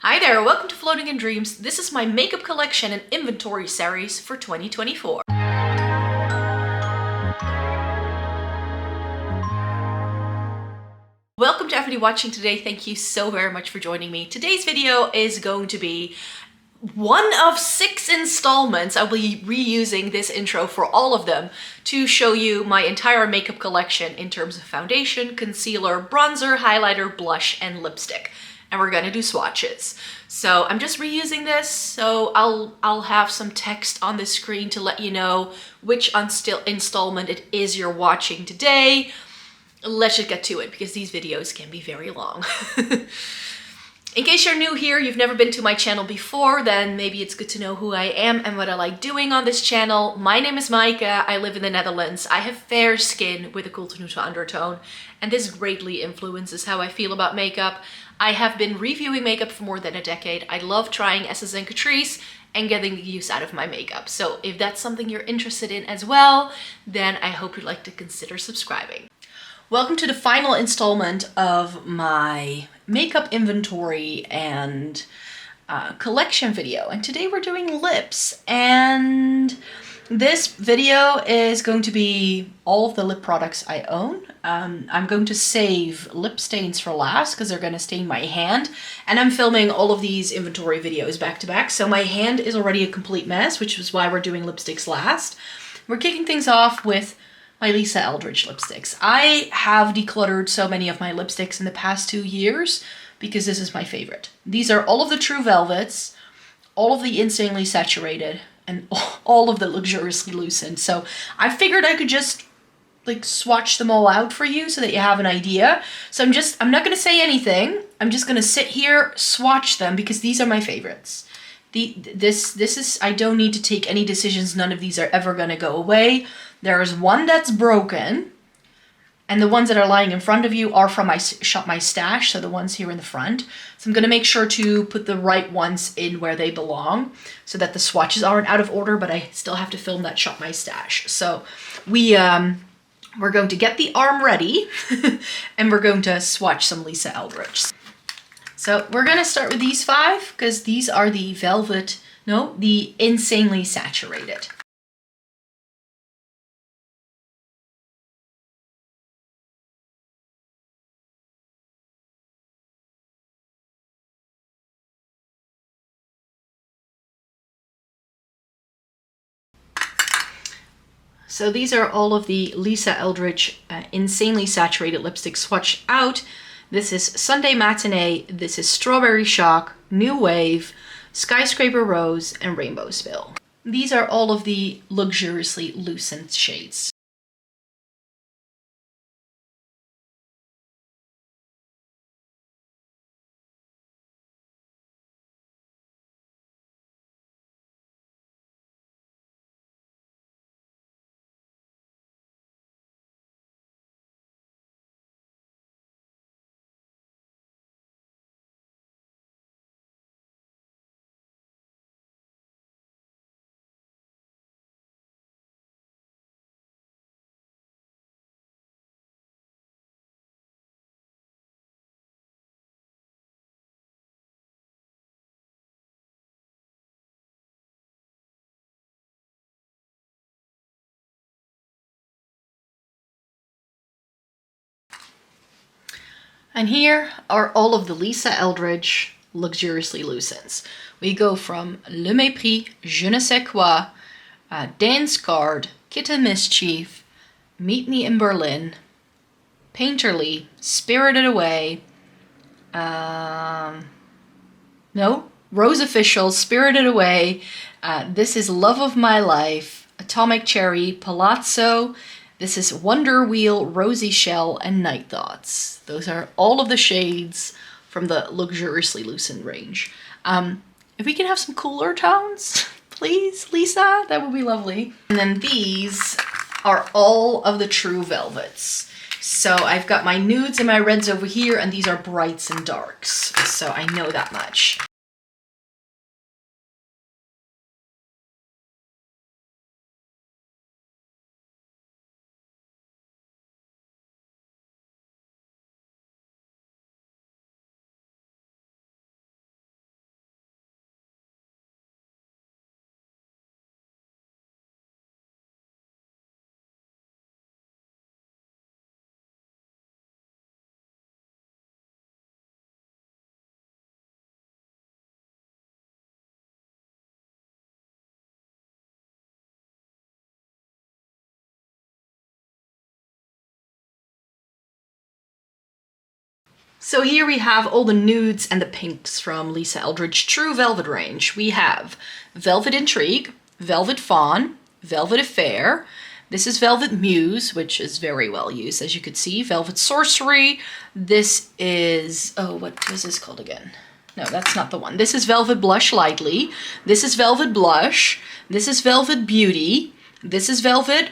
Hi there, welcome to Floating in Dreams. This is my makeup collection and inventory series for 2024. Welcome to everybody watching today. Thank you so very much for joining me. Today's video is going to be one of 6 installments. I'll be reusing this intro for all of them to show you my entire makeup collection in terms of foundation, concealer, bronzer, highlighter, blush, and lipstick. And we're gonna do swatches. So I'm just reusing this, so I'll have some text on the screen to let you know which installment it is you're watching today. Let's just get to it because these videos can be very long. In case you're new here, you've never been to my channel before, then maybe it's good to know who I am and what I like doing on this channel. My name is Maaike, I live in the Netherlands. I have fair skin with a cool to neutral undertone, and this greatly influences how I feel about makeup. I have been reviewing makeup for more than a decade. I love trying Essence and Catrice and getting the use out of my makeup. So if that's something you're interested in as well, then I hope you'd like to consider subscribing. Welcome to the final installment of my makeup inventory and collection video. And today we're doing lips. And this video is going to be all of the lip products I own. I'm going to save lip stains for last because they're going to stain my hand. And I'm filming all of these inventory videos back to back. So my hand is already a complete mess, which is why we're doing lipsticks last. We're kicking things off with my Lisa Eldridge lipsticks. I have decluttered so many of my lipsticks in the past 2 years because this is my favorite. These are all of the True Velvets, all of the Insanely Saturated, and all of the Luxuriously Lucent. So I figured I could just like swatch them all out for you so that you have an idea. So I'm not gonna say anything. I'm just gonna sit here, swatch them because these are my favorites. This is, I don't need to take any decisions. None of these are ever gonna go away. There is one that's broken, and the ones that are lying in front of you are from my Shop My Stash, so the ones here in the front. So I'm gonna make sure to put the right ones in where they belong so that the swatches aren't out of order, but I still have to film that Shop My Stash. So we're going to get the arm ready and we're going to swatch some Lisa Eldridge. So we're gonna start with these 5 because these are the the Insanely Saturated. So these are all of the Lisa Eldridge Insanely Saturated lipstick swatched out. This is Sunday Matinee, this is Strawberry Shock, New Wave, Skyscraper Rose, and Rainbow Spill. These are all of the Luxuriously Lucent shades. And here are all of the Lisa Eldridge Luxuriously Lucents. We go from Le Mépris, Je ne sais quoi, Dance Card, Kitten Mischief, Meet Me in Berlin, Painterly, Spirited Away, Rose Official, Spirited Away, this is Love of My Life, Atomic Cherry, Palazzo, this is Wonder Wheel, Rosy Shell, and Night Thoughts. Those are all of the shades from the Luxuriously Lucent range. If we can have some cooler tones, please, Lisa, that would be lovely. And then these are all of the True Velvets. So I've got my nudes and my reds over here, and these are brights and darks. So I know that much. So here we have all the nudes and the pinks from Lisa Eldridge True Velvet range. We have Velvet Intrigue, Velvet Fawn, Velvet Affair. This is Velvet Muse, which is very well used, as you could see. Velvet Sorcery. This is, oh, what was this called again? No, that's not the one. This is Velvet Blush Lightly. This is Velvet Blush. This is Velvet Beauty. This is Velvet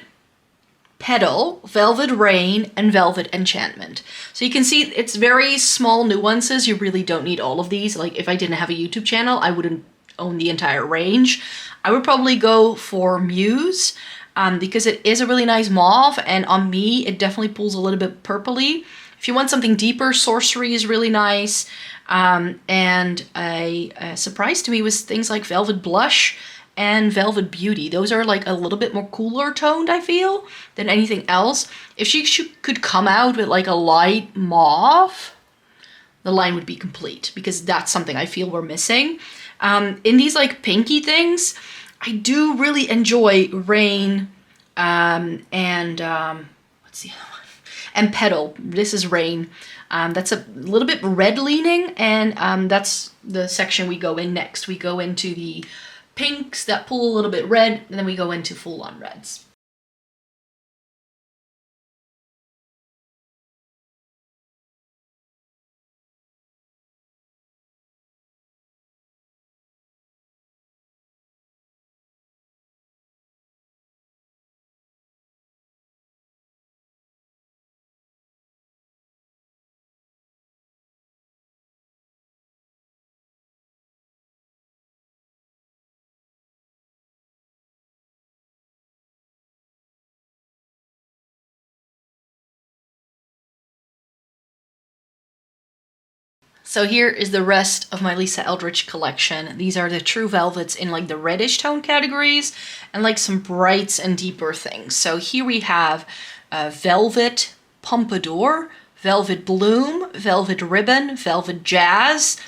Petal, Velvet Rain, and Velvet Enchantment. So you can see it's very small nuances. You really don't need all of these. Like if I didn't have a YouTube channel, I wouldn't own the entire range. I would probably go for Muse because it is a really nice mauve, and on me, it definitely pulls a little bit purpley. If you want something deeper, Sorcery is really nice. And a surprise to me was things like Velvet Blush and Velvet Beauty. Those are like a little bit more cooler toned, I feel, than anything else. If she could come out with like a light mauve, the line would be complete, because that's something I feel we're missing. In these like pinky things, I do really enjoy Rain and what's the other one? And Petal. This is Rain. That's a little bit red leaning, and that's the section we go in next. We go into the pinks that pull a little bit red, and then we go into full-on reds. So here is the rest of my Lisa Eldridge collection. These are the true velvets in like the reddish tone categories and like some brights and deeper things. So here we have Velvet Pompadour, Velvet Bloom, Velvet Ribbon, Velvet Jazz.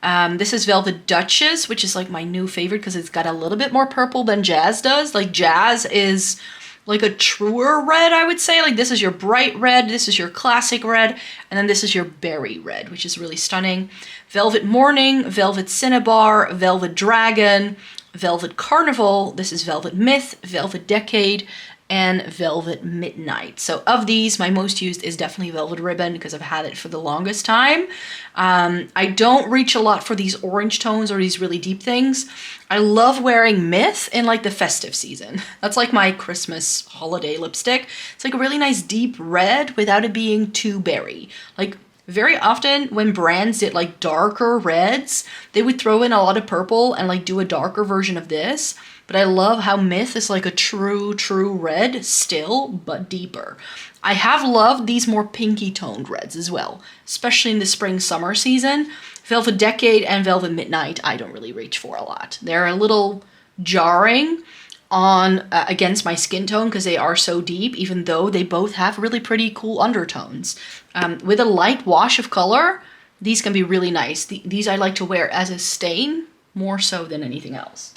This is Velvet Duchess, which is like my new favorite because it's got a little bit more purple than Jazz does. Like Jazz is like a truer red, I would say. Like this is your bright red, this is your classic red, and then this is your berry red, which is really stunning. Velvet Morning, Velvet Cinnabar, Velvet Dragon, Velvet Carnival, this is Velvet Myth, Velvet Decade, and Velvet Midnight. So of these, my most used is definitely Velvet Ribbon because I've had it for the longest time. I don't reach a lot for these orange tones or these really deep things. I love wearing Myth in like the festive season. That's like my Christmas holiday lipstick. It's like a really nice deep red without it being too berry. Like very often when brands did like darker reds, they would throw in a lot of purple and like do a darker version of this. But I love how Myth is like a true red still, but deeper. I have loved these more pinky toned reds as well, especially in the spring summer season. Velvet Decade and Velvet Midnight, I don't really reach for a lot. They're a little jarring on against my skin tone because they are so deep, even though they both have really pretty cool undertones. With a light wash of color, these can be really nice. These I like to wear as a stain more so than anything else.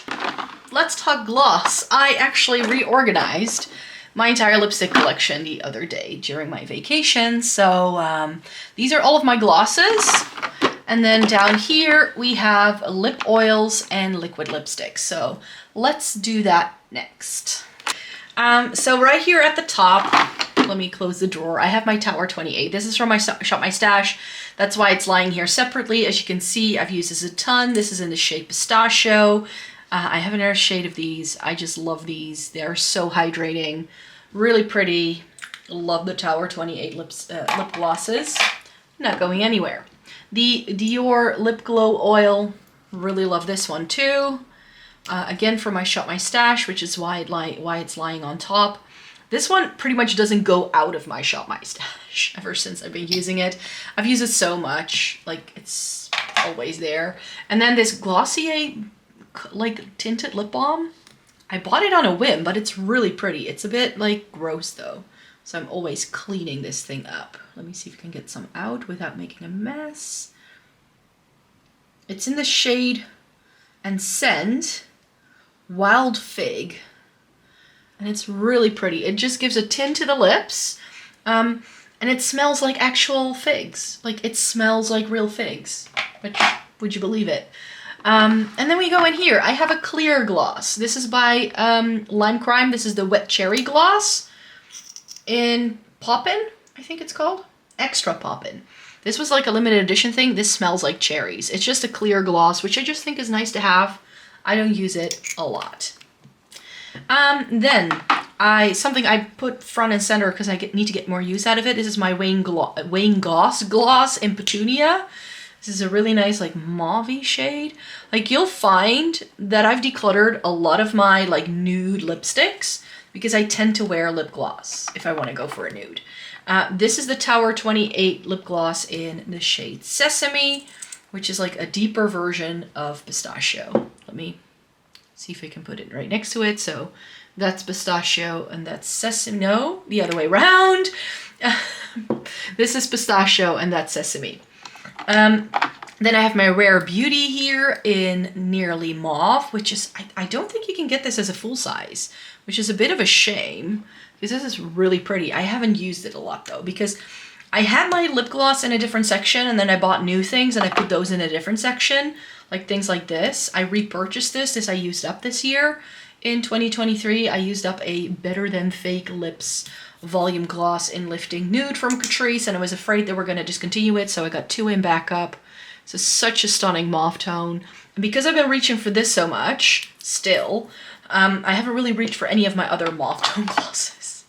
Let's talk gloss. I actually reorganized my entire lipstick collection the other day during my vacation. So these are all of my glosses. And then down here we have lip oils and liquid lipsticks. So let's do that next. So right here at the top, let me close the drawer. I have my Tower 28. This is from my Shop My Stash. That's why it's lying here separately. As you can see, I've used this a ton. This is in the shade Pistachio. I have another shade of these. I just love these. They're so hydrating, really pretty. Love the Tower 28 lip glosses. Not going anywhere. The Dior Lip Glow Oil, really love this one too. Again, from my Shop My Stash, which is why it's lying on top. This one pretty much doesn't go out of my Shop My Stash ever since I've been using it. I've used it so much, like it's always there. And then this Glossier like tinted lip balm. I bought it on a whim, but it's really pretty. It's a bit like gross though. So I'm always cleaning this thing up. Let me see if I can get some out without making a mess. It's in the shade and scent Wild Fig. And it's really pretty. It just gives a tint to the lips. And it smells like actual figs. Like, it smells like real figs. Which, would you believe it? And then we go in here. I have a clear gloss. This is by Lime Crime. This is the Wet Cherry Gloss in Poppin', I think it's called. Extra Poppin'. This was like a limited edition thing. This smells like cherries. It's just a clear gloss, which I just think is nice to have. I don't use it a lot. Then something I put front and center because I need to get more use out of it. This is my Wayne Goss gloss in Petunia. This is a really nice like mauve-y shade. Like, you'll find that I've decluttered a lot of my like nude lipsticks because I tend to wear lip gloss if I want to go for a nude. This is the Tower 28 lip gloss in the shade Sesame, which is like a deeper version of Pistachio. Let me see if I can put it right next to it. So that's Pistachio and that's Sesame. No, the other way around. This is Pistachio and that's Sesame. Then I have my Rare Beauty here in Nearly Mauve, which is, I don't think you can get this as a full size, which is a bit of a shame because this is really pretty. I haven't used it a lot though, because I had my lip gloss in a different section and then I bought new things and I put those in a different section, like things like this. I repurchased this I used up this year. In 2023, I used up a Better Than Fake Lips volume gloss in Lifting Nude from Catrice, and I was afraid they were going to discontinue it, so I got 2 in backup. So such a stunning mauve tone. And because I've been reaching for this so much, still, I haven't really reached for any of my other mauve tone glosses.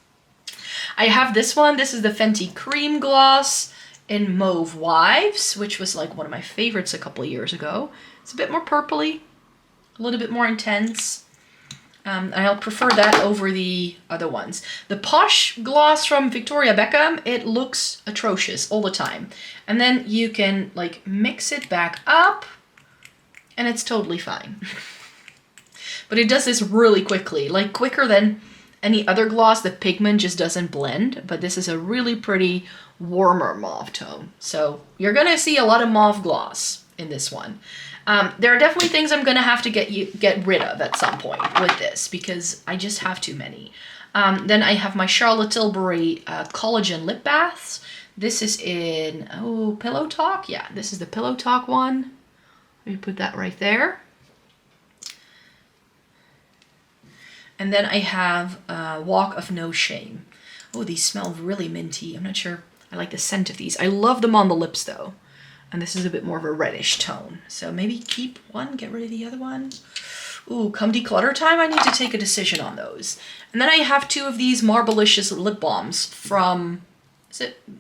I have this one. This is the Fenty Cream Gloss in Mauve Wives, which was like one of my favorites a couple of years ago. It's a bit more purpley, a little bit more intense. I'll prefer that over the other ones. The Posh gloss from Victoria Beckham, it looks atrocious all the time. And then you can like mix it back up and it's totally fine. But it does this really quickly, like quicker than any other gloss. The pigment just doesn't blend, but this is a really pretty warmer mauve tone. So you're gonna see a lot of mauve gloss in this one. There are definitely things I'm gonna have to get rid of at some point with this because I just have too many. Then I have my Charlotte Tilbury Collagen Lip Baths. This is in, Pillow Talk. Yeah, this is the Pillow Talk one. Let me put that right there. And then I have Walk of No Shame. Oh, these smell really minty. I'm not sure I like the scent of these. I love them on the lips though. And this is a bit more of a reddish tone. So maybe keep one, get rid of the other one. Ooh, come declutter time, I need to take a decision on those. And then I have 2 of these Marblicious lip balms from,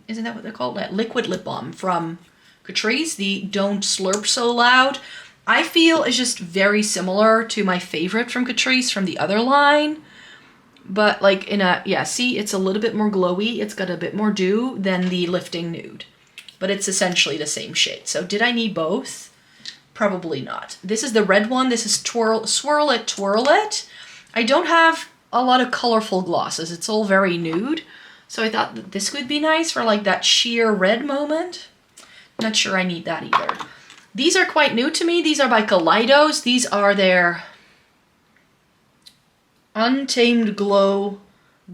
isn't that what they're called? That liquid lip balm from Catrice, the Don't Slurp So Loud. I feel is just very similar to my favorite from Catrice from the other line. But like in a, yeah, see, it's a little bit more glowy. It's got a bit more dew than the Lifting Nude. But it's essentially the same shade. So did I need both? Probably not. This is the red one. This is Swirl It, Twirl It. I don't have a lot of colorful glosses. It's all very nude. So I thought that this would be nice for like that sheer red moment. Not sure I need that either. These are quite new to me. These are by Kaleidos. These are their Untamed Glow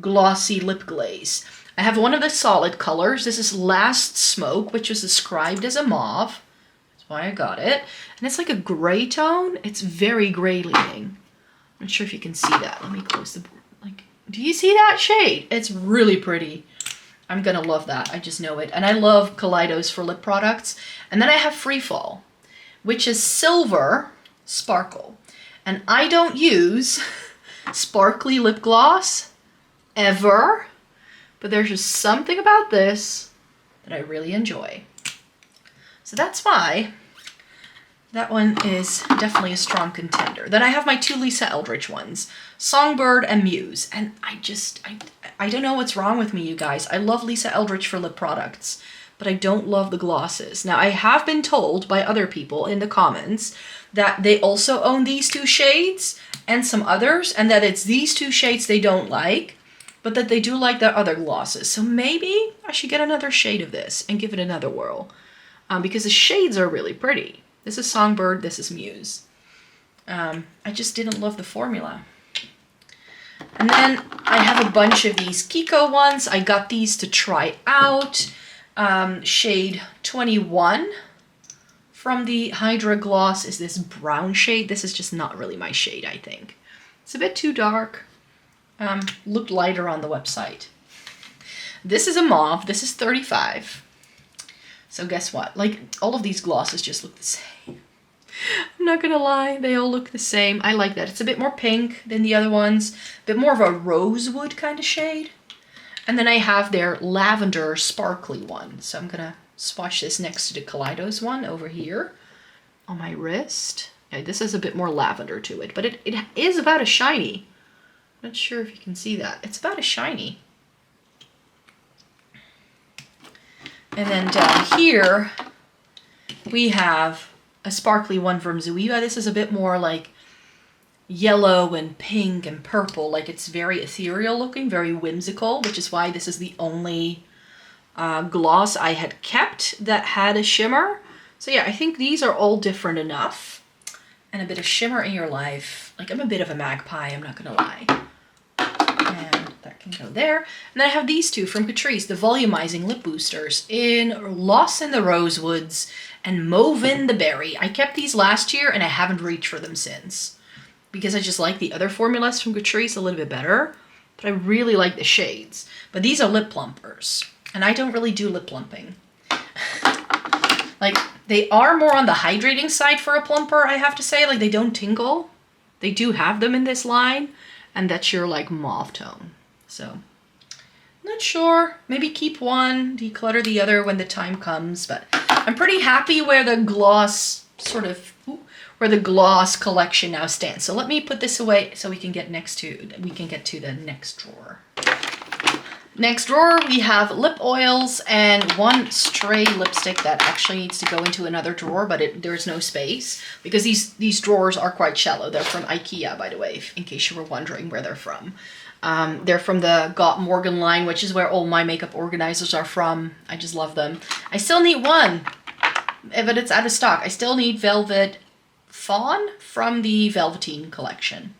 Glossy Lip Glaze. I have one of the solid colors. This is Last Smoke, which was described as a mauve. That's why I got it. And it's like a gray tone. It's very gray leaning. I'm not sure if you can see that. Let me close the board. Like, do you see that shade? It's really pretty. I'm gonna love that. I just know it. And I love Kaleidos for lip products. And then I have Free Fall, which is Silver Sparkle. And I don't use sparkly lip gloss ever. But there's just something about this that I really enjoy. So that's why that one is definitely a strong contender. Then I have my 2 Lisa Eldridge ones, Songbird and Muse. And I don't know what's wrong with me, you guys. I love Lisa Eldridge for lip products, but I don't love the glosses. Now, I have been told by other people in the comments that they also own these 2 shades and some others, and that it's these 2 shades they don't like, but that they do like their other glosses. So maybe I should get another shade of this and give it another whirl. Because the shades are really pretty. This is Songbird, this is Muse. I just didn't love the formula. And then I have a bunch of these Kiko ones. I got these to try out. Shade 21 from the Hydra Gloss is this brown shade. This is just not really my shade, I think. It's a bit too dark. Looked lighter on the website. This is a mauve. This is 35. So guess what? Like, all of these glosses just look the same. I'm not gonna lie, they all look the same. I like that. It's a bit more pink than the other ones. A bit more of a rosewood kind of shade. And then I have their lavender sparkly one. So I'm gonna swatch this next to the Kaleidos one over here on my wrist. Yeah, this has a bit more lavender to it, but it is about a shiny. Not sure if you can see that. It's about a shiny. And then down here, we have a sparkly one from Zoeva. This is a bit more like yellow and pink and purple. Like, it's very ethereal looking, very whimsical, which is why this is the only gloss I had kept that had a shimmer. So yeah, I think these are all different enough. And a bit of shimmer in your life. Like, I'm a bit of a magpie, I'm not gonna lie. And that can go there. And then I have these two from Catrice, the volumizing lip boosters in Lost in the Rosewoods and Mauve-in the Berry. I kept these last year and I haven't reached for them since, because I just like the other formulas from Catrice a little bit better, but I really like the shades. But these are lip plumpers, and I don't really do lip plumping. Like, they are more on the hydrating side for a plumper, I have to say. Like, they don't tingle. They do have them in this line, and that's your, like, mauve tone. So, not sure. Maybe keep one, declutter the other when the time comes, but I'm pretty happy where the gloss where the gloss collection now stands. So let me put this away so we can get to the next drawer. Next drawer, we have lip oils and one stray lipstick that actually needs to go into another drawer, but there's no space because these drawers are quite shallow. They're from IKEA, by the way, in case you were wondering where they're from. They're from the Got Morgan line, which is where all my makeup organizers are from. I just love them. I still need one, but it's out of stock. I still need Velvet Fawn from the Velveteen collection.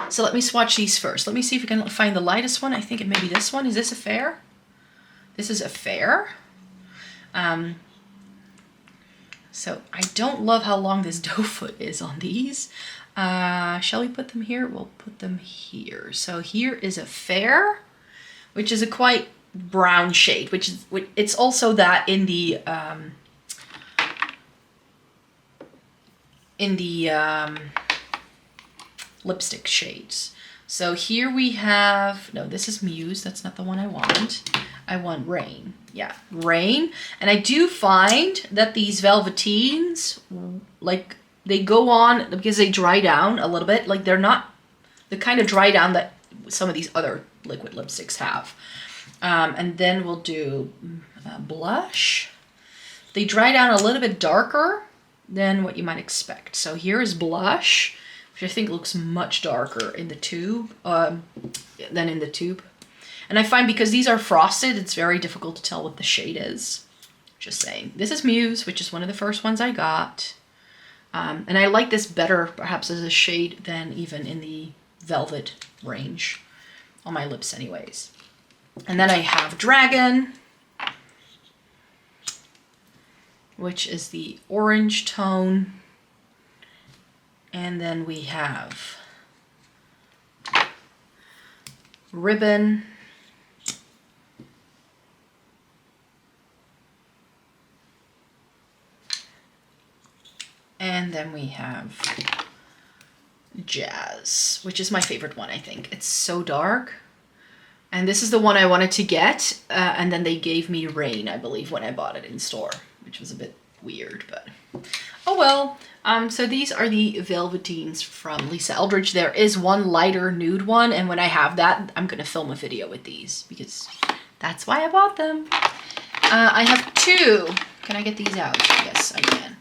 So let me swatch these first. Let me see if we can find the lightest one. I think it may be this one. Is this a fair? This is a fair. So I don't love how long this doe foot is on these. Shall we put them here? We'll put them here. So here is a fair, which is a quite brown shade, it's also that in the lipstick shades. So here we have, no, this is Muse. That's not the one I want. I want Rain. Yeah, Rain. And I do find that these Velveteens, like, they go on because they dry down a little bit. Like, they're not the kind of dry down that some of these other liquid lipsticks have. And then we'll do blush. They dry down a little bit darker than what you might expect. So here is blush, which I think looks much darker in the tube than in the tube. And I find because these are frosted, it's very difficult to tell what the shade is. Just saying. This is Muse, which is one of the first ones I got. And I like this better, perhaps, as a shade than even in the Velvet range. On my lips anyways. And then I have Dragon, which is the orange tone. And then we have Ribbon. And then we have Jazz, which is my favorite one, I think. It's so dark. And this is the one I wanted to get. And then they gave me Rain, I believe, when I bought it in store, which was a bit weird, but oh well. So these are the Velveteens from Lisa Eldridge. There is one lighter nude one, and when I have that, I'm going to film a video with these because that's why I bought them. I have two. Can I get these out? Yes, I can.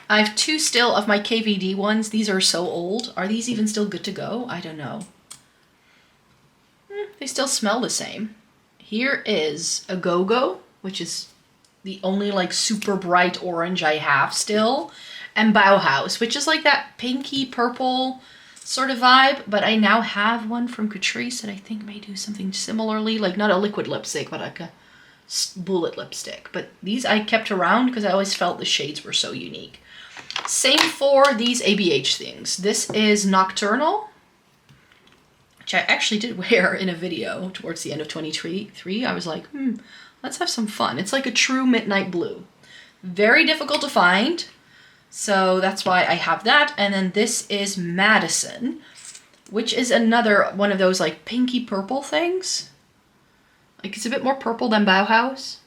I have two still of my KVD ones. These are so old. Are these even still good to go? I don't know. They still smell the same. Here is a Go-Go, which is the only like super bright orange I have still. And Bauhaus, which is like that pinky purple, sort of vibe, but I now have one from Catrice that I think may do something similarly, like not a liquid lipstick, but like a bullet lipstick. But these I kept around because I always felt the shades were so unique. Same for these ABH things. This is Nocturnal, which I actually did wear in a video towards the end of 2023. I was like, let's have some fun. It's like a true midnight blue. Very difficult to find. So that's why I have that. And then this is Madison, which is another one of those like pinky purple things. Like it's a bit more purple than Bauhaus.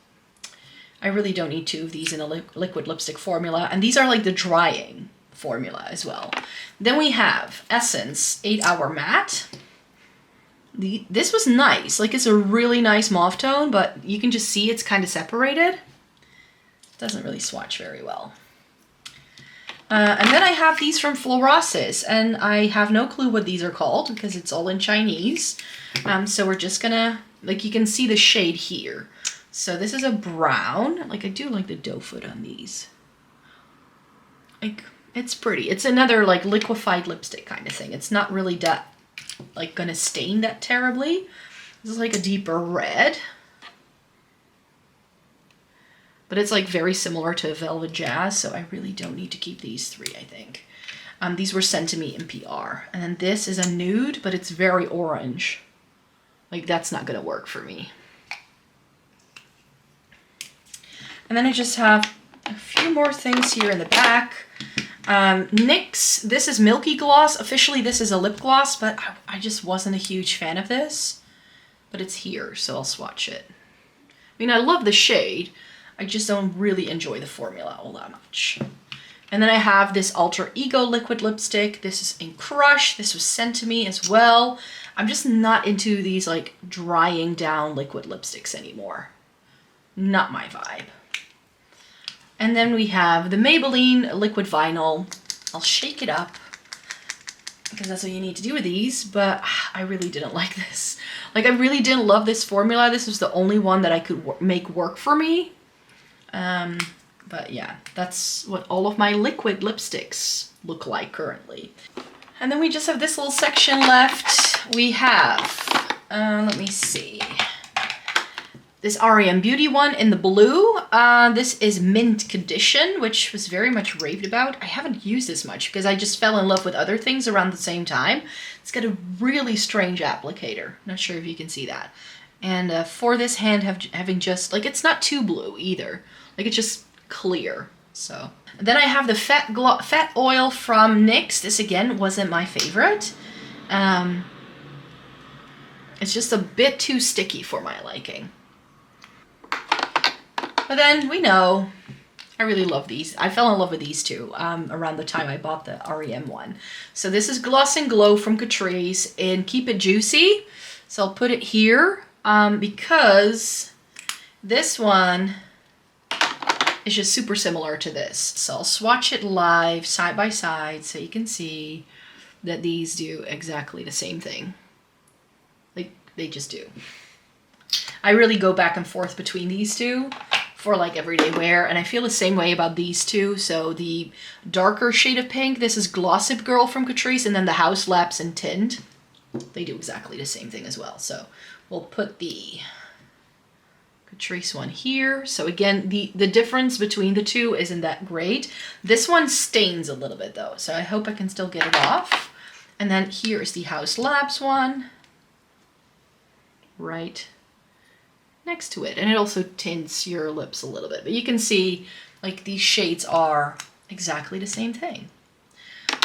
I really don't need 2 of these in a liquid lipstick formula. And these are like the drying formula as well. Then we have Essence 8-Hour Matte. This was nice. Like it's a really nice mauve tone, but you can just see it's kind of separated. It doesn't really swatch very well. And then I have these from Florasis, and I have no clue what these are called because it's all in Chinese. So we're just gonna, like you can see the shade here. So this is a brown. Like I do like the doe foot on these. Like it's pretty. It's another like liquefied lipstick kind of thing. It's not really that like gonna stain that terribly. This is like a deeper red. But it's like very similar to Velvet Jazz, so I really don't need to keep these 3, I think. These were sent to me in PR. And then this is a nude, but it's very orange. Like that's not gonna work for me. And then I just have a few more things here in the back. NYX, this is Milky Gloss. Officially this is a lip gloss, but I just wasn't a huge fan of this. But it's here, so I'll swatch it. I mean, I love the shade. I just don't really enjoy the formula all that much. And then I have this Alter Ego liquid lipstick. This is in Crush. This was sent to me as well. I'm just not into these like drying down liquid lipsticks anymore. Not my vibe. And then we have the Maybelline liquid vinyl. I'll shake it up because that's what you need to do with these, but I really didn't like this. Like I really didn't love this formula. This was the only one that I could make work for me. But yeah, that's what all of my liquid lipsticks look like currently. And then we just have this little section left. We have, let me see, this R.E.M. Beauty one in the blue. This is Mint Condition, which was very much raved about. I haven't used this much because I just fell in love with other things around the same time. It's got a really strange applicator. Not sure if you can see that. And for this hand, having just, like, it's not too blue either. Like, it's just clear, so. And then I have the Fat Oil from NYX. This, again, wasn't my favorite. It's just a bit too sticky for my liking. But then, we know, I really love these. I fell in love with these two around the time I bought the R.E.M. one. So this is Gloss and Glow from Catrice in Keep It Juicy. So I'll put it here because this one is just super similar to this. So I'll swatch it live, side by side, so you can see that these do exactly the same thing. Like, they just do. I really go back and forth between these two for like everyday wear, and I feel the same way about these two. So the darker shade of pink, this is Glossip Girl from Catrice, and then the House Lapse and Tint. They do exactly the same thing as well. So we'll put the Catrice one here. So again, the difference between the two isn't that great. This one stains a little bit though, so I hope I can still get it off. And then here is the House Labs one, right next to it. And it also tints your lips a little bit, but you can see like these shades are exactly the same thing.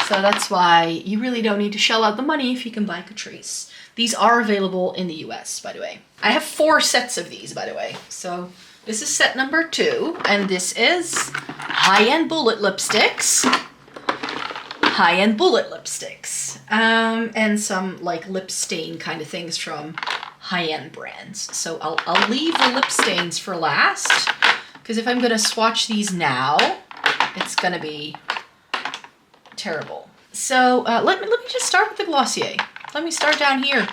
So that's why you really don't need to shell out the money if you can buy Catrice. These are available in the US, by the way. I have 4 sets of these, by the way. So this is set number 2, and this is high-end bullet lipsticks. High-end bullet lipsticks. And some like lip stain kind of things from high-end brands. So I'll leave the lip stains for last, because if I'm gonna swatch these now, it's gonna be terrible. So let me just start with the Glossier. Let me start down here.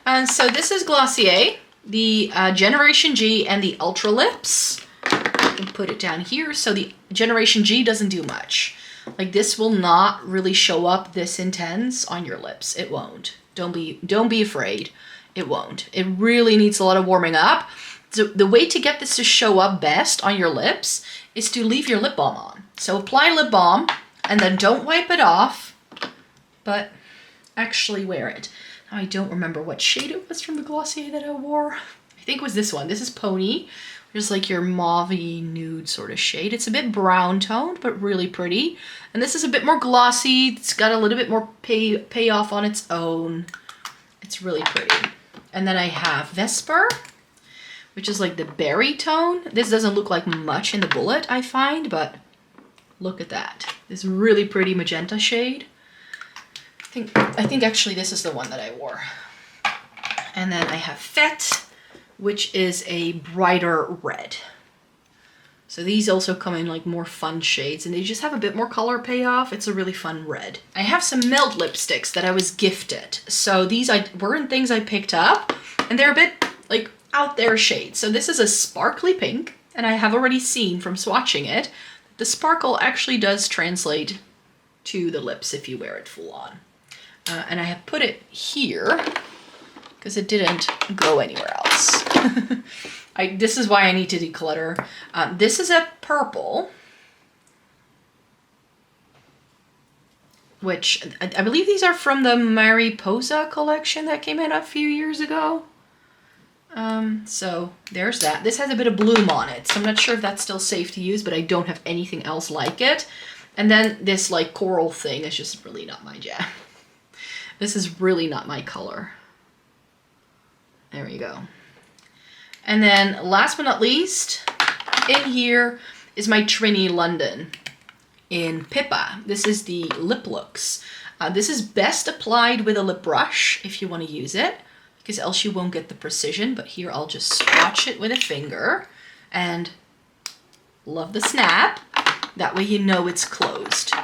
And so this is Glossier, the Generation G and the Ultra Lips. I can put it down here. So the Generation G doesn't do much. Like this will not really show up this intense on your lips. It won't. Don't be afraid. It won't. It really needs a lot of warming up. So the way to get this to show up best on your lips is to leave your lip balm on. So apply lip balm and then don't wipe it off, but actually wear it. Now I don't remember what shade it was from the Glossier that I wore. I think it was this one. This is Pony. Just like your mauve-y nude sort of shade. It's a bit brown toned, but really pretty. And this is a bit more glossy. It's got a little bit more payoff on its own. It's really pretty. And then I have Vesper, which is like the berry tone. This doesn't look like much in the bullet, I find, but look at that. This really pretty magenta shade. I think actually this is the one that I wore. And then I have Fête, which is a brighter red. So these also come in like more fun shades and they just have a bit more color payoff. It's a really fun red. I have some Melt lipsticks that I was gifted. So these weren't things I picked up and they're a bit like out there shades. So this is a sparkly pink and I have already seen from swatching it, the sparkle actually does translate to the lips if you wear it full on. And I have put it here because it didn't go anywhere else. This is why I need to declutter. This is a purple, which I believe these are from the Mariposa collection that came in a few years ago. So there's that. This has a bit of bloom on it, so I'm not sure if that's still safe to use, but I don't have anything else like it. And then this like coral thing is just really not my jam. This is really not my color. There we go. And then last but not least, in here is my Trini London in Pippa. This is the Lip Looks. This is best applied with a lip brush if you want to use it, because else you won't get the precision. But here I'll just swatch it with a finger and love the snap. That way you know it's closed.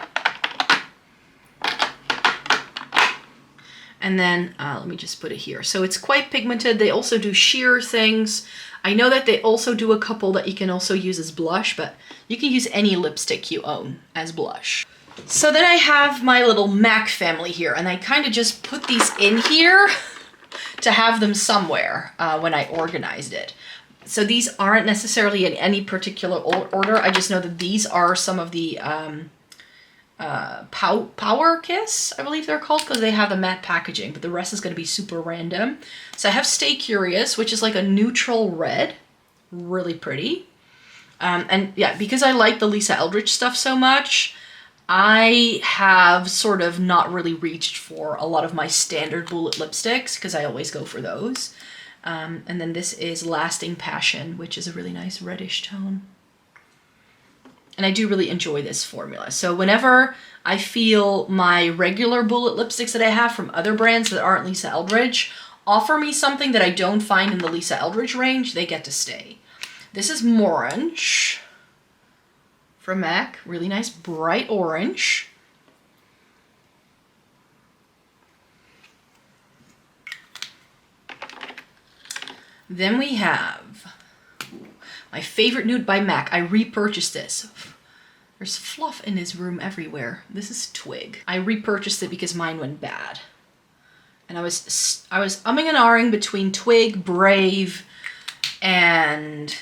And then let me just put it here. So it's quite pigmented. They also do sheer things. I know that they also do a couple that you can also use as blush, but you can use any lipstick you own as blush. So then I have my little MAC family here, and I kind of just put these in here to have them somewhere when I organized it. So these aren't necessarily in any particular order. I just know that these are some of the Power Kiss, I believe they're called, because they have the matte packaging, but the rest is going to be super random. So I have Stay Curious, which is like a neutral red, really pretty. And yeah, because I like the Lisa Eldridge stuff so much, I have sort of not really reached for a lot of my standard bullet lipsticks because I always go for those. And then this is Lasting Passion, which is a really nice reddish tone. And I do really enjoy this formula. So whenever I feel my regular bullet lipsticks that I have from other brands that aren't Lisa Eldridge offer me something that I don't find in the Lisa Eldridge range, they get to stay. This is Morange from MAC. Really nice bright orange. Then we have my favorite nude by MAC. I repurchased this. There's fluff in his room everywhere. This is Twig. I repurchased it because mine went bad. And I was umming and ahhing between Twig, Brave, and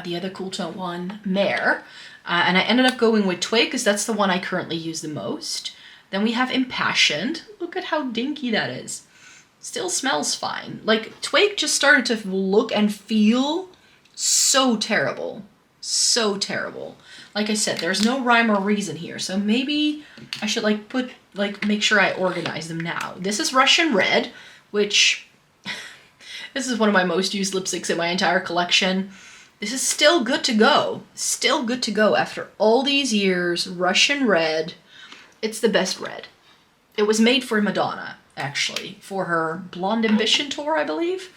the other cool tone one, Mare. And I ended up going with Twig because that's the one I currently use the most. Then we have Impassioned. Look at how dinky that is. Still smells fine. Like, Twig just started to look and feel so terrible. So terrible. Like I said, there's no rhyme or reason here, so maybe I should make sure I organize them now. This is Russian Red, which this is one of my most used lipsticks in my entire collection. This is still good to go. Still good to go after all these years. Russian Red. It's the best red. It was made for Madonna, actually, for her Blonde Ambition tour, I believe.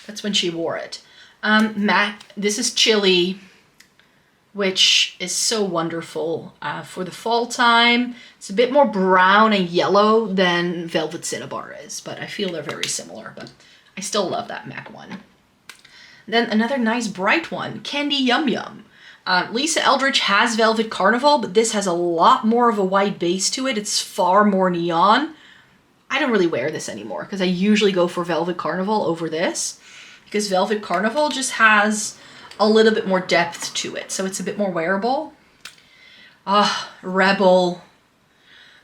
That's when she wore it. Matte, this is Chili, which is so wonderful for the fall time. It's a bit more brown and yellow than Velvet Cinnabar is, but I feel they're very similar, but I still love that MAC one. Then another nice bright one, Candy Yum Yum. Lisa Eldridge has Velvet Carnival, but this has a lot more of a white base to it. It's far more neon. I don't really wear this anymore because I usually go for Velvet Carnival over this, because Velvet Carnival just has a little bit more depth to it, so it's a bit more wearable. Ah, Rebel.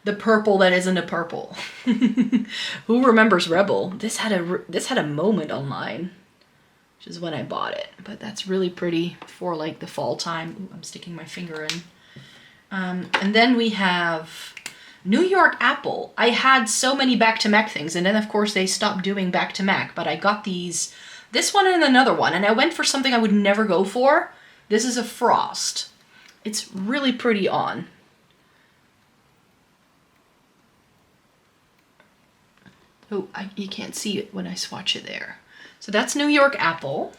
The purple that isn't a purple. Who remembers Rebel? This had a moment online, which is when I bought it. But that's really pretty for like the fall time. Ooh, I'm sticking my finger in. And then we have New York Apple. I had so many back to MAC things, and then of course they stopped doing back to MAC, but I got this one and another one, and I went for something I would never go for. This is a Frost. It's really pretty on. Oh, you can't see it when I swatch it there. So that's New York Apple.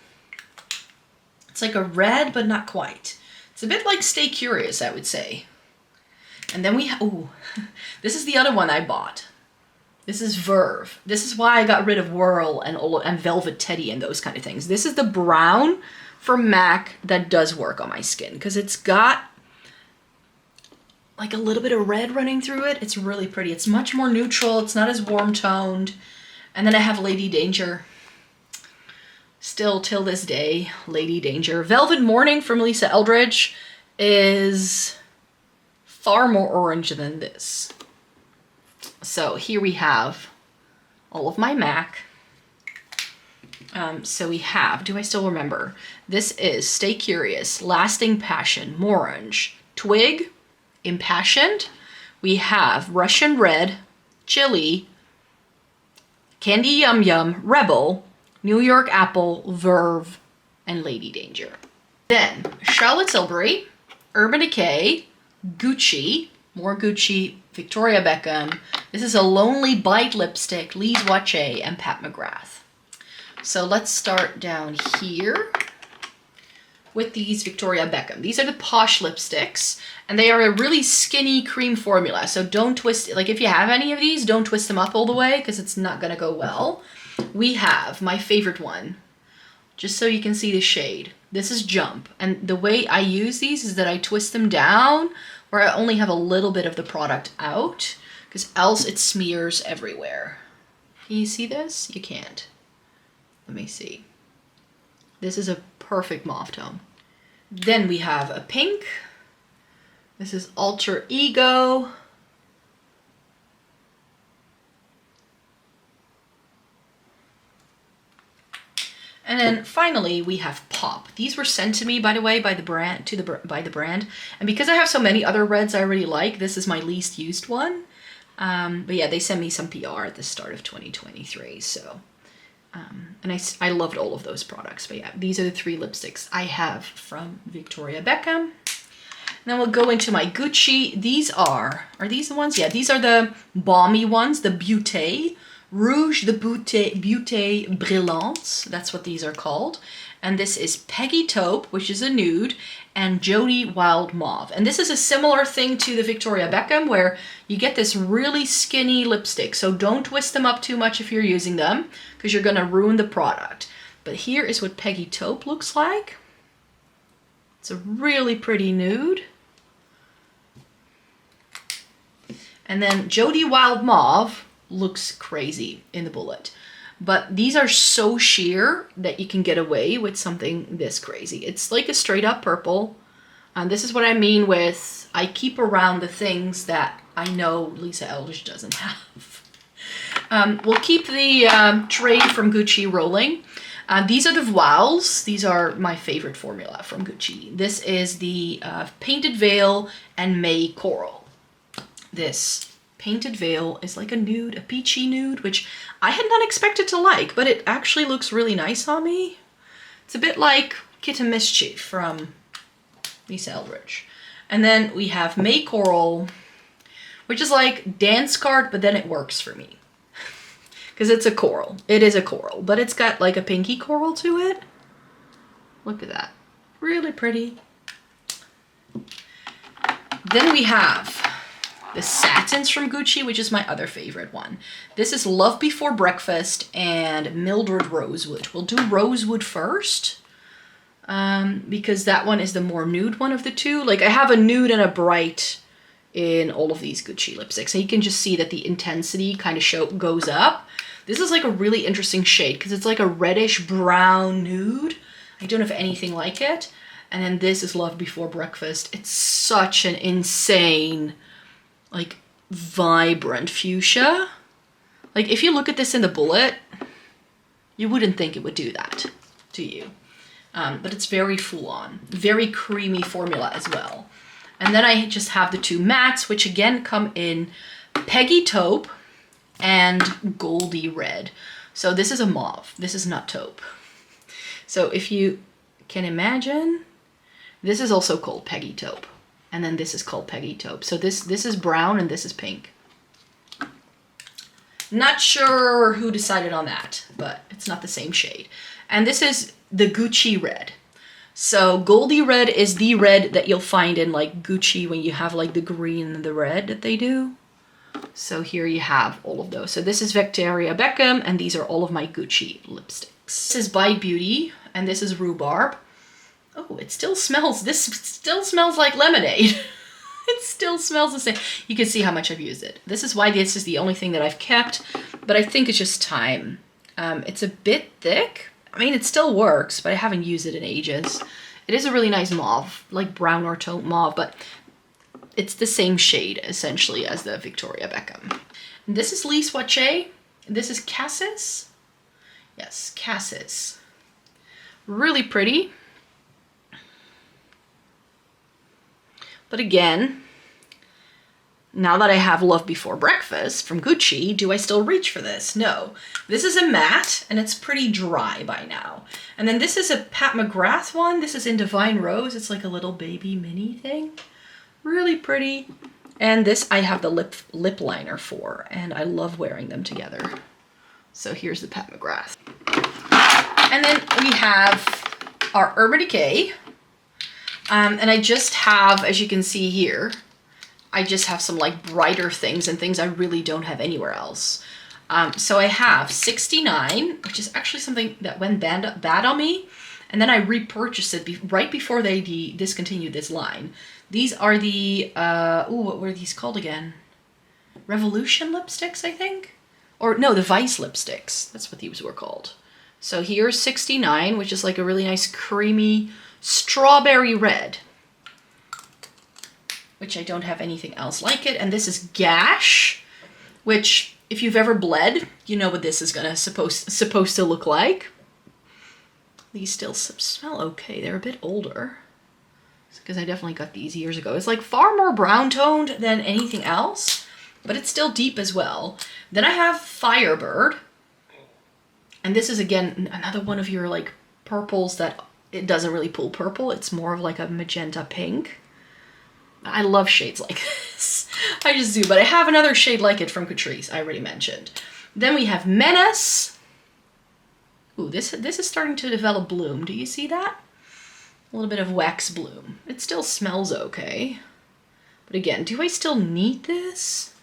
It's like a red, but not quite. It's a bit like Stay Curious, I would say. And then we have, ooh, this is the other one I bought. This is Verve. This is why I got rid of Whirl and Velvet Teddy and those kind of things. This is the brown from MAC that does work on my skin, because it's got like a little bit of red running through it. It's really pretty. It's much more neutral. It's not as warm toned. And then I have Lady Danger. Still till this day, Lady Danger. Velvet Morning from Lisa Eldridge is far more orange than this. So here we have all of my MAC. So we have, do I still remember? This is Stay Curious, Lasting Passion, Morange, Twig, Impassioned. We have Russian Red, Chili, Candy Yum Yum, Rebel, New York Apple, Verve, and Lady Danger. Then Charlotte Tilbury, Urban Decay, Gucci, more Gucci, Victoria Beckham. This is a Lonely Bite lipstick, Lee Swatches, and Pat McGrath. So let's start down here with these Victoria Beckham. These are the Posh lipsticks, and they are a really skinny cream formula. So don't twist it. Like if you have any of these, don't twist them up all the way because it's not gonna go well. We have my favorite one, just so you can see the shade. This is Jump, and the way I use these is that I twist them down where I only have a little bit of the product out, because else it smears everywhere. Can you see this? You can't. Let me see. This is a perfect mauve tone. Then we have a pink. This is Alter Ego. And then finally we have Pop. These were sent to me, by the way, by the brand, And because I have so many other reds I really like, this is my least used one. But yeah, they sent me some PR at the start of 2023. So, and I loved all of those products. But yeah, these are the 3 lipsticks I have from Victoria Beckham. And then we'll go into my Gucci. These are these the ones? Yeah, these are the balmy ones, the Beauté. Rouge de Beauté Brillante, that's what these are called. And this is Peggy Taupe, which is a nude, and Jody Wild Mauve. And this is a similar thing to the Victoria Beckham, where you get this really skinny lipstick. So don't twist them up too much if you're using them, because you're gonna ruin the product. But here is what Peggy Taupe looks like. It's a really pretty nude. And then Jody Wild Mauve looks crazy in the bullet, but these are so sheer that you can get away with something this crazy. It's like a straight up purple, and this is what I mean with I keep around the things that I know Lisa Eldridge doesn't have. We'll keep the trade from Gucci rolling. These are the Voiles. These are my favorite formula from Gucci. This is the Painted Veil and May Coral. This Painted Veil is like a nude, a peachy nude, which I had not expected to like, but it actually looks really nice on me. It's a bit like Kitten Mischief from Lisa Eldridge. And then we have May Coral, which is like dance card, but then it works for me. Because it's a coral. It is a coral, but it's got like a pinky coral to it. Look at that. Really pretty. Then we have the Satins from Gucci, which is my other favorite one. This is Love Before Breakfast and Mildred Rosewood. We'll do Rosewood first. because that one is the more nude one of the two. Like I have a nude and a bright in all of these Gucci lipsticks. And you can just see that the intensity kind of goes up. This is like a really interesting shade because it's like a reddish brown nude. I don't have anything like it. And then this is Love Before Breakfast. It's such an insane, like vibrant fuchsia. Like if you look at this in the bullet, you wouldn't think it would do that to you. But it's very full on, very creamy formula as well. And then I just have the two mattes, which again come in Peggy Taupe and Goldie Red. So this is a mauve, this is not taupe. So if you can imagine, this is also called Peggy Taupe. And then this is called Peggy Taupe. So this is brown and this is pink. Not sure who decided on that, but it's not the same shade. And this is the Gucci Red. So Goldie Red is the red that you'll find in like Gucci when you have like the green and the red that they do. So here you have all of those. So this is Victoria Beckham and these are all of my Gucci lipsticks. This is By Beauty and this is Rhubarb. Oh, it still smells, this still smells like lemonade. It still smells the same. You can see how much I've used it. This is why this is the only thing that I've kept, but I think it's just time. It's a bit thick. I mean, it still works, but I haven't used it in ages. It is a really nice mauve, like brown or taupe mauve, but it's the same shade, essentially, as the Victoria Beckham. And this is Les Swatches. This is Cassis. Yes, Cassis. Really pretty. But again, now that I have Love Before Breakfast from Gucci, do I still reach for this? No. This is a matte, and it's pretty dry by now. And then this is a Pat McGrath one. This is in Divine Rose. It's like a little baby mini thing. Really pretty. And this I have the lip liner for, and I love wearing them together. So here's the Pat McGrath. And then we have our Urban Decay. And I just have, as you can see here, I just have some like brighter things and things I really don't have anywhere else. So I have 69, which is actually something that went bad on me. And then I repurchased it right before they discontinued this line. These are the, what were these called again? Revolution lipsticks, I think? Or no, the Vice lipsticks. That's what these were called. So here's 69, which is like a really nice creamy strawberry red, which I don't have anything else like it. And this is Gash, which if you've ever bled, you know what this is supposed to look like. These still smell okay. They're a bit older because I definitely got these years ago. It's like far more brown toned than anything else, but it's still deep as well. Then I have Firebird, and this is again another one of your like purples that it doesn't really pull purple. It's more of like a magenta pink. I love shades like this. I just do, but I have another shade like it from Catrice, I already mentioned. Then we have Menace. Ooh, this is starting to develop bloom. Do you see that? A little bit of wax bloom. It still smells okay. But again, do I still need this?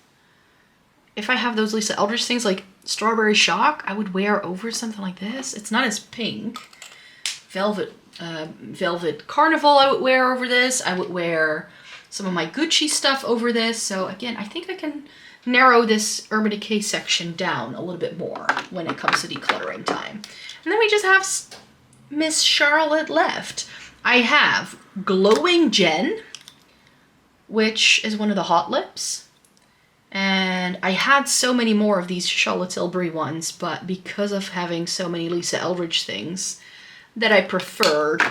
If I have those Lisa Eldridge things like Strawberry Shock, I would wear over something like this. It's not as pink. Velvet Carnival I would wear over this. I would wear some of my Gucci stuff over this. So again, I think I can narrow this Urban Decay section down a little bit more when it comes to decluttering time. And then we just have Miss Charlotte left. I have Glowing Jen, which is one of the hot lips. And I had so many more of these Charlotte Tilbury ones, but because of having so many Lisa Eldridge things that I preferred,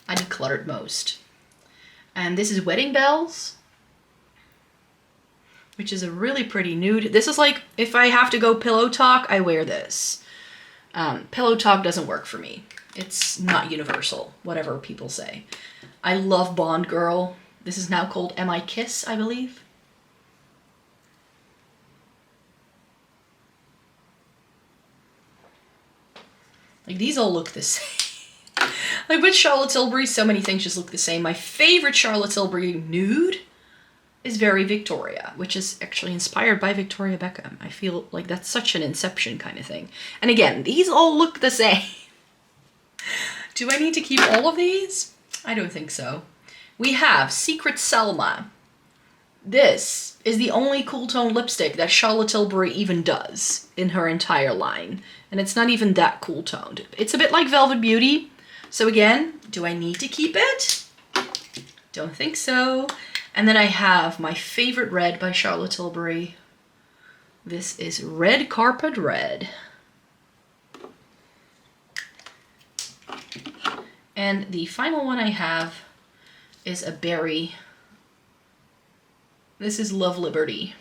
I decluttered most. And this is Wedding Bells, which is a really pretty nude. This is like, if I have to go Pillow Talk, I wear this. Pillow Talk doesn't work for me. It's not universal, whatever people say. I love Bond Girl. This is now called Am I Kiss, I believe. Like, these all look the same. Like, with Charlotte Tilbury, so many things just look the same. My favorite Charlotte Tilbury nude is Very Victoria, which is actually inspired by Victoria Beckham. I feel like that's such an Inception kind of thing. And again, these all look the same. Do I need to keep all of these? I don't think so. We have Secret Selma. This is the only cool tone lipstick that Charlotte Tilbury even does in her entire line. And it's not even that cool toned. It's a bit like Velvet Beauty. So again, do I need to keep it? Don't think so. And then I have my favorite red by Charlotte Tilbury. This is Red Carpet Red. And the final one I have is a berry. This is Love Liberty.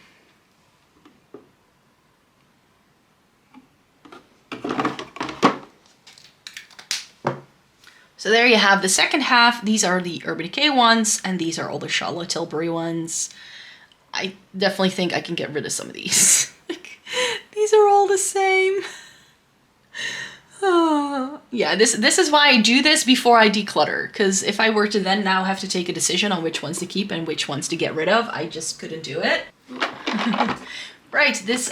So there you have the second half. These are the Urban Decay ones, and these are all the Charlotte Tilbury ones. I definitely think I can get rid of some of these. These are all the same. Yeah, this is why I do this before I declutter, because if I were to then now have to take a decision on which ones to keep and which ones to get rid of, I just couldn't do it. Right, this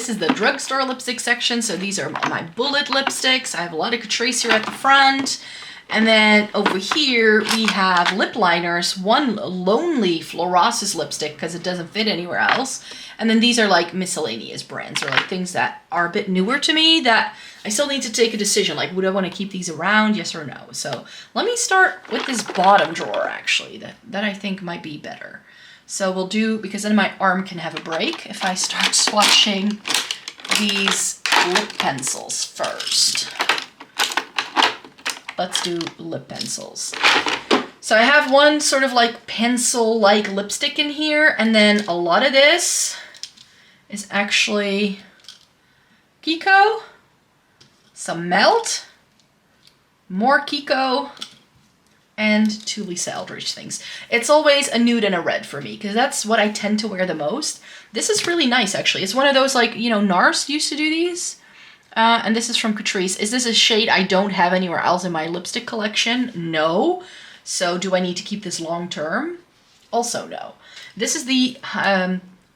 is the drugstore lipstick section, so these are my bullet lipsticks. I have a lot of Catrice here at the front. And then over here we have lip liners, one Lonely Fluorosis lipstick because it doesn't fit anywhere else. And then these are like miscellaneous brands, or like things that are a bit newer to me that I still need to take a decision, like would I want to keep these around, yes or no? So let me start with this bottom drawer actually, that I think might be better. So we'll do, because then my arm can have a break, if I start swatching these lip pencils first. Let's do lip pencils. So I have one sort of like pencil-like lipstick in here, and then a lot of this is actually Kiko, some Melt, more Kiko, and two Lisa Eldridge things. It's always a nude and a red for me, because that's what I tend to wear the most. This is really nice, actually. It's one of those, like, you know, NARS used to do these. And this is from Catrice. Is this a shade I don't have anywhere else in my lipstick collection? No. So do I need to keep this long term? Also no. This is the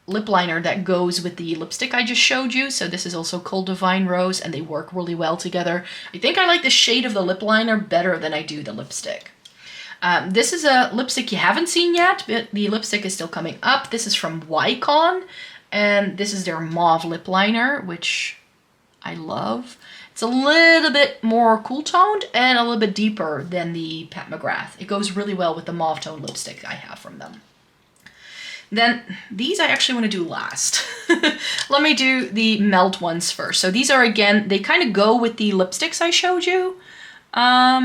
lip liner that goes with the lipstick I just showed you. So this is also Cold Divine Rose, and they work really well together. I think I like the shade of the lip liner better than I do the lipstick. This is a lipstick you haven't seen yet, but the lipstick is still coming up. This is from YESSTYLE, and this is their mauve lip liner, which I love. It's a little bit more cool toned and a little bit deeper than the Pat McGrath. It goes really well with the mauve tone lipstick I have from them. Then these I actually want to do last. Let me do the Melt ones first. So these are, again, they kind of go with the lipsticks I showed you.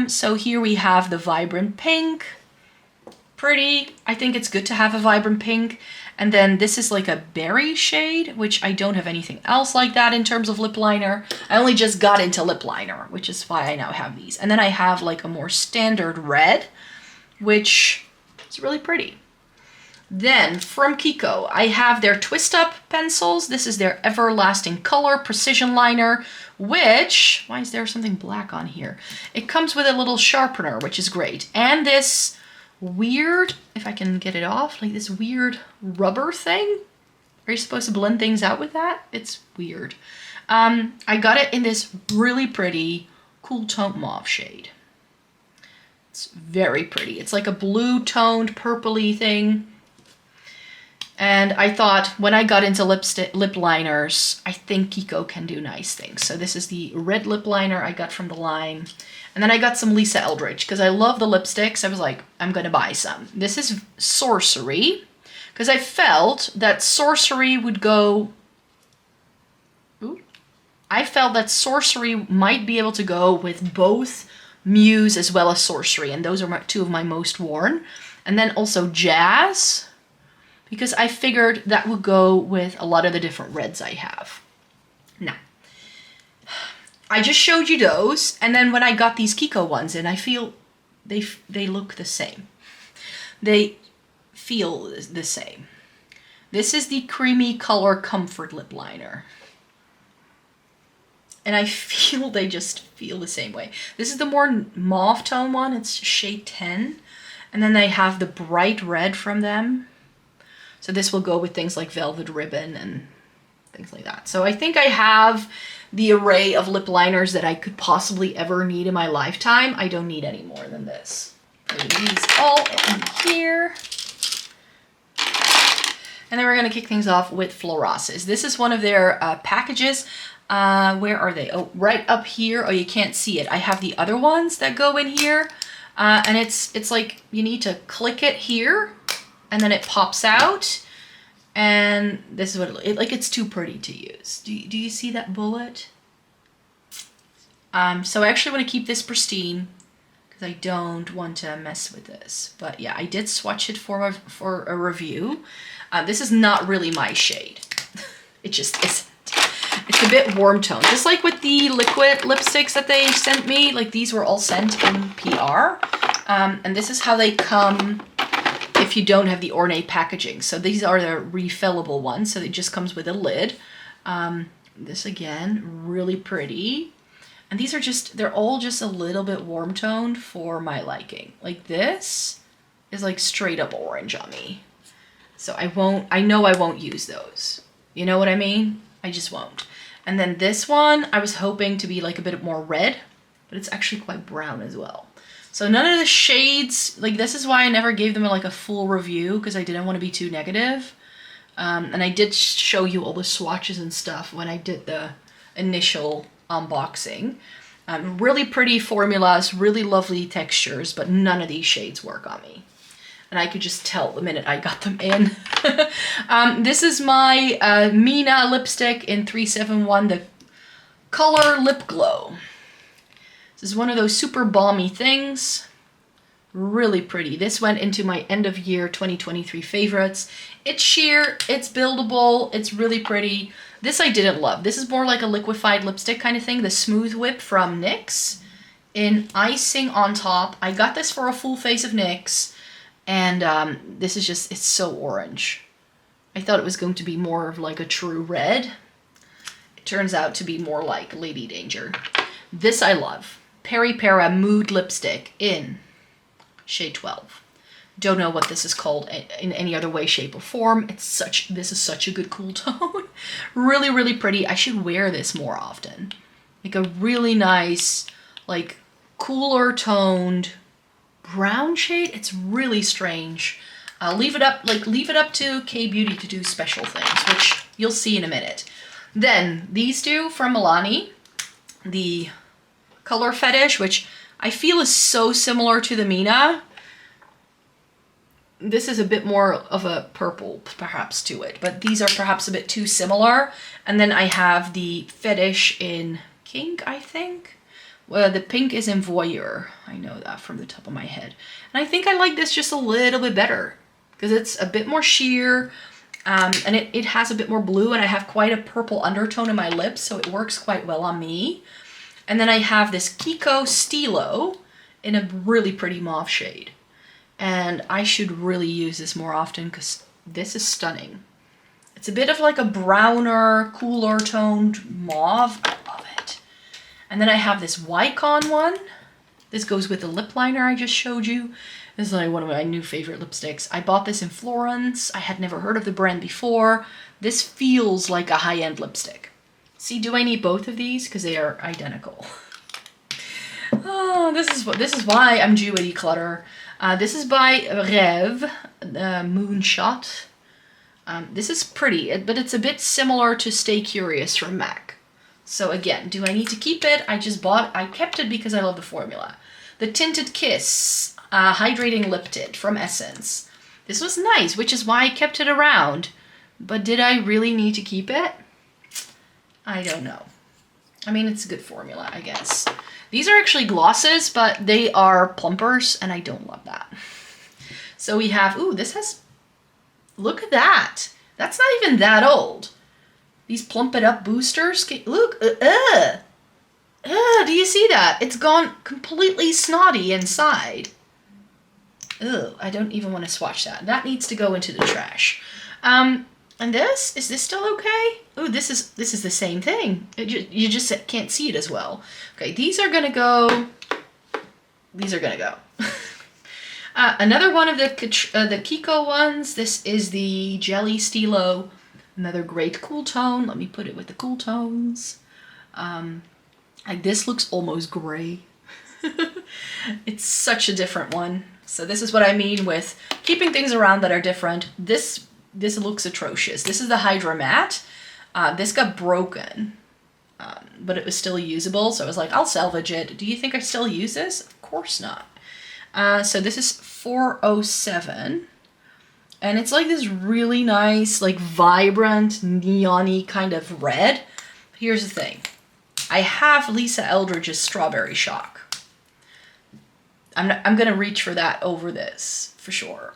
So here we have the Vibrant Pink. Pretty. I think it's good to have a vibrant pink. And then this is like a berry shade, which I don't have anything else like that in terms of lip liner. I only just got into lip liner, which is why I now have these. And then I have like a more standard red, which is really pretty. Then from Kiko, I have their Twist Up pencils. This is their Everlasting Color Precision Liner, which, why is there something black on here? It comes with a little sharpener, which is great. And this weird, if I can get it off, like this weird rubber thing. Are you supposed to blend things out with that? It's weird. I got it in this really pretty cool tone mauve shade. It's very pretty. It's like a blue toned purpley thing. And I thought when I got into lip liners, I think Kiko can do nice things. So this is the red lip liner I got from the line. And then I got some Lisa Eldridge because I love the lipsticks. I was like, I'm going to buy some. This is Sorcery because I felt that Sorcery would go... Ooh. I felt that Sorcery might be able to go with both Muse as well as Sorcery. And those are two of my most worn. And then also Jazz, because I figured that would go with a lot of the different reds I have. Now, I just showed you those, and then when I got these Kiko ones in, I feel they look the same. They feel the same. This is the Creamy Color Comfort Lip Liner. And I feel they just feel the same way. This is the more mauve tone one, it's shade 10. And then they have the bright red from them. So this will go with things like Velvet Ribbon and things like that. So I think I have the array of lip liners that I could possibly ever need in my lifetime. I don't need any more than this. Put these all in here. And then we're going to kick things off with Florasis. This is one of their packages. Where are they? Oh, right up here. Oh, you can't see it. I have the other ones that go in here. And it's like you need to click it here and then it pops out. And this is what it's too pretty to use. Do you see that bullet? So I actually want to keep this pristine because I don't want to mess with this. But yeah, I did swatch it for a review. This is not really my shade. It just isn't. It's a bit warm tone. Just like with the liquid lipsticks that they sent me, like these were all sent in PR. And this is how they come if you don't have the ornate packaging. So these are the refillable ones. So it just comes with a lid. This again, really pretty. And these are just, they're all just a little bit warm toned for my liking. Like this is like straight up orange on me. So I know I won't use those. You know what I mean? I just won't. And then this one, I was hoping to be like a bit more red, but it's actually quite brown as well. So none of the shades, like this is why I never gave them like a full review because I didn't want to be too negative. And I did show you all the swatches and stuff when I did the initial unboxing. Really pretty formulas, really lovely textures, but none of these shades work on me. And I could just tell the minute I got them in. This is my Mina lipstick in 371, the color Lip Glow. This is one of those super balmy things. Really pretty. This went into my end of year 2023 favorites. It's sheer, it's buildable, it's really pretty. This I didn't love. This is more like a liquefied lipstick kind of thing. The Smooth Whip from NYX in icing on top. I got this for a full face of NYX. And this is just, it's so orange. I thought it was going to be more of like a true red. It turns out to be more like Lady Danger. This I love. Peri Para Mood Lipstick in shade 12. Don't know what this is called in any other way, shape, or form. This is such a good cool tone. Really, really pretty. I should wear this more often. Like a really nice, like cooler toned brown shade. It's really strange. Leave it up to K Beauty to do special things, which you'll see in a minute. Then these two from Milani, the Color Fetish, which I feel is so similar to the Mina. This is a bit more of a purple perhaps to it, but these are perhaps a bit too similar. And then I have the Fetish in Kink, I think. Well, the pink is in Voyeur. I know that from the top of my head. And I think I like this just a little bit better because it's a bit more sheer and it has a bit more blue, and I have quite a purple undertone in my lips, so it works quite well on me. And then I have this Kiko Stilo in a really pretty mauve shade. And I should really use this more often because this is stunning. It's a bit of like a browner, cooler toned mauve. I love it. And then I have this Wycon one. This goes with the lip liner I just showed you. This is like one of my new favorite lipsticks. I bought this in Florence. I had never heard of the brand before. This feels like a high-end lipstick. See, do I need both of these? Because they are identical. Oh, this is why I'm due a declutter. This is by Rêve, Moonshot. This is pretty, but it's a bit similar to Stay Curious from MAC. So again, do I need to keep it? I kept it because I love the formula. The Tinted Kiss Hydrating Lip Tint from Essence. This was nice, which is why I kept it around. But did I really need to keep it? I don't know. I mean, it's a good formula, I guess. These are actually glosses, but they are plumpers, and I don't love that. So we have, ooh, this has, look at that. That's not even that old. These Plump It Up boosters, look, do you see that? It's gone completely snotty inside. Ugh, I don't even want to swatch that. That needs to go into the trash. And this, is this still okay? Oh, this is the same thing. You just can't see it as well. Okay, these are gonna go. These are gonna go. Another one of the Kiko ones. This is the Jelly Stilo Another great cool tone. Let me put it with the cool tones. Like this looks almost gray. It's such a different one. So this is what I mean with keeping things around that are different. This looks atrocious. This is the Hydra Matte. This got broken, but it was still usable. So I was like, I'll salvage it. Do you think I still use this? Of course not. So this is 407. And it's like this really nice, like vibrant, neon-y kind of red. Here's the thing. I have Lisa Eldridge's Strawberry Shock. I'm gonna reach for that over this, for sure.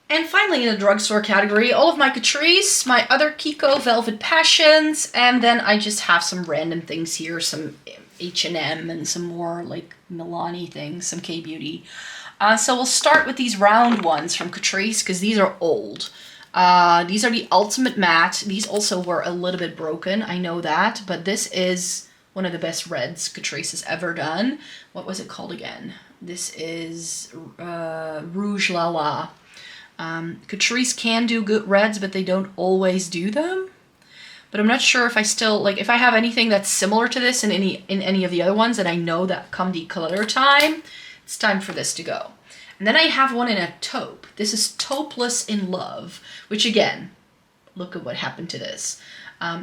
And finally in the drugstore category, all of my Catrice, my other Kiko Velvet Passions, and then I just have some random things here, some H&M and some more like Milani things, some K-Beauty. So we'll start with these round ones from Catrice, because these are old. These are the Ultimate Matte. These also were a little bit broken, I know that, but this is one of the best reds Catrice has ever done. What was it called again? This is Rouge La La. Catrice can do good reds, but they don't always do them. But I'm not sure if I still, like, if I have anything that's similar to this in any of the other ones, and I know that come declutter time, it's time for this to go. And then I have one in a taupe. This is Taupeless in Love, which again, look at what happened to this.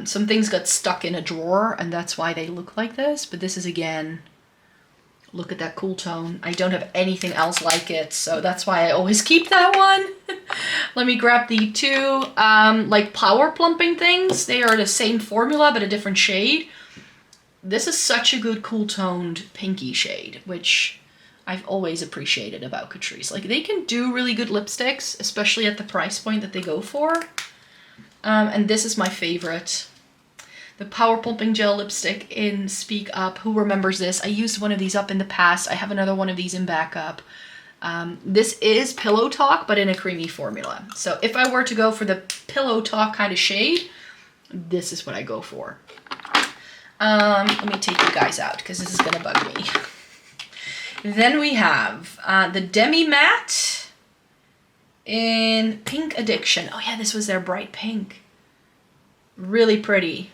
Some things got stuck in a drawer, and that's why they look like this. But this is, again, look at that cool tone. I don't have anything else like it, so that's why I always keep that one. Let me grab the two, like, power plumping things. They are the same formula, but a different shade. This is such a good cool toned pinky shade, which I've always appreciated about Catrice. Like, they can do really good lipsticks, especially at the price point that they go for. And this is my favorite. The Power Pumping Gel Lipstick in Speak Up. Who remembers this? I used one of these up in the past. I have another one of these in backup. This is Pillow Talk, but in a creamy formula. So if I were to go for the Pillow Talk kind of shade, this is what I go for. Let me take you guys out, because this is gonna bug me. Then we have the Demi Matte in Pink Addiction. Oh yeah, this was their bright pink. Really pretty.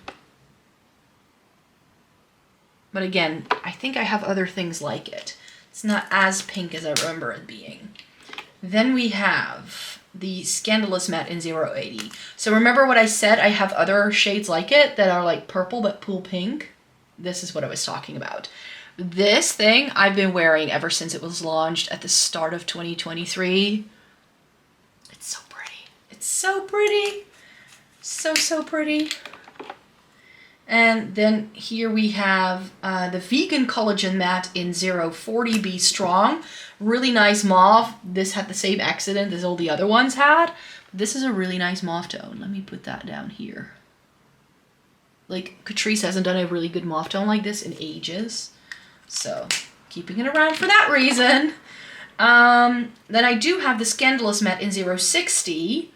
But again, I think I have other things like it. It's not as pink as I remember it being. Then we have the Scandalous Matte in 080. So remember what I said? I have other shades like it that are like purple but pool pink. This is what I was talking about. This thing I've been wearing ever since it was launched at the start of 2023. It's so pretty. It's so pretty. So pretty. And then here we have the Vegan Collagen Matte in 040 Be Strong. Really nice mauve. This had the same accident as all the other ones had. This is a really nice mauve tone. Let me put that down here. Like, Catrice hasn't done a really good mauve tone like this in ages. So, keeping it around for that reason. Then I do have the Scandalous Matte in 060.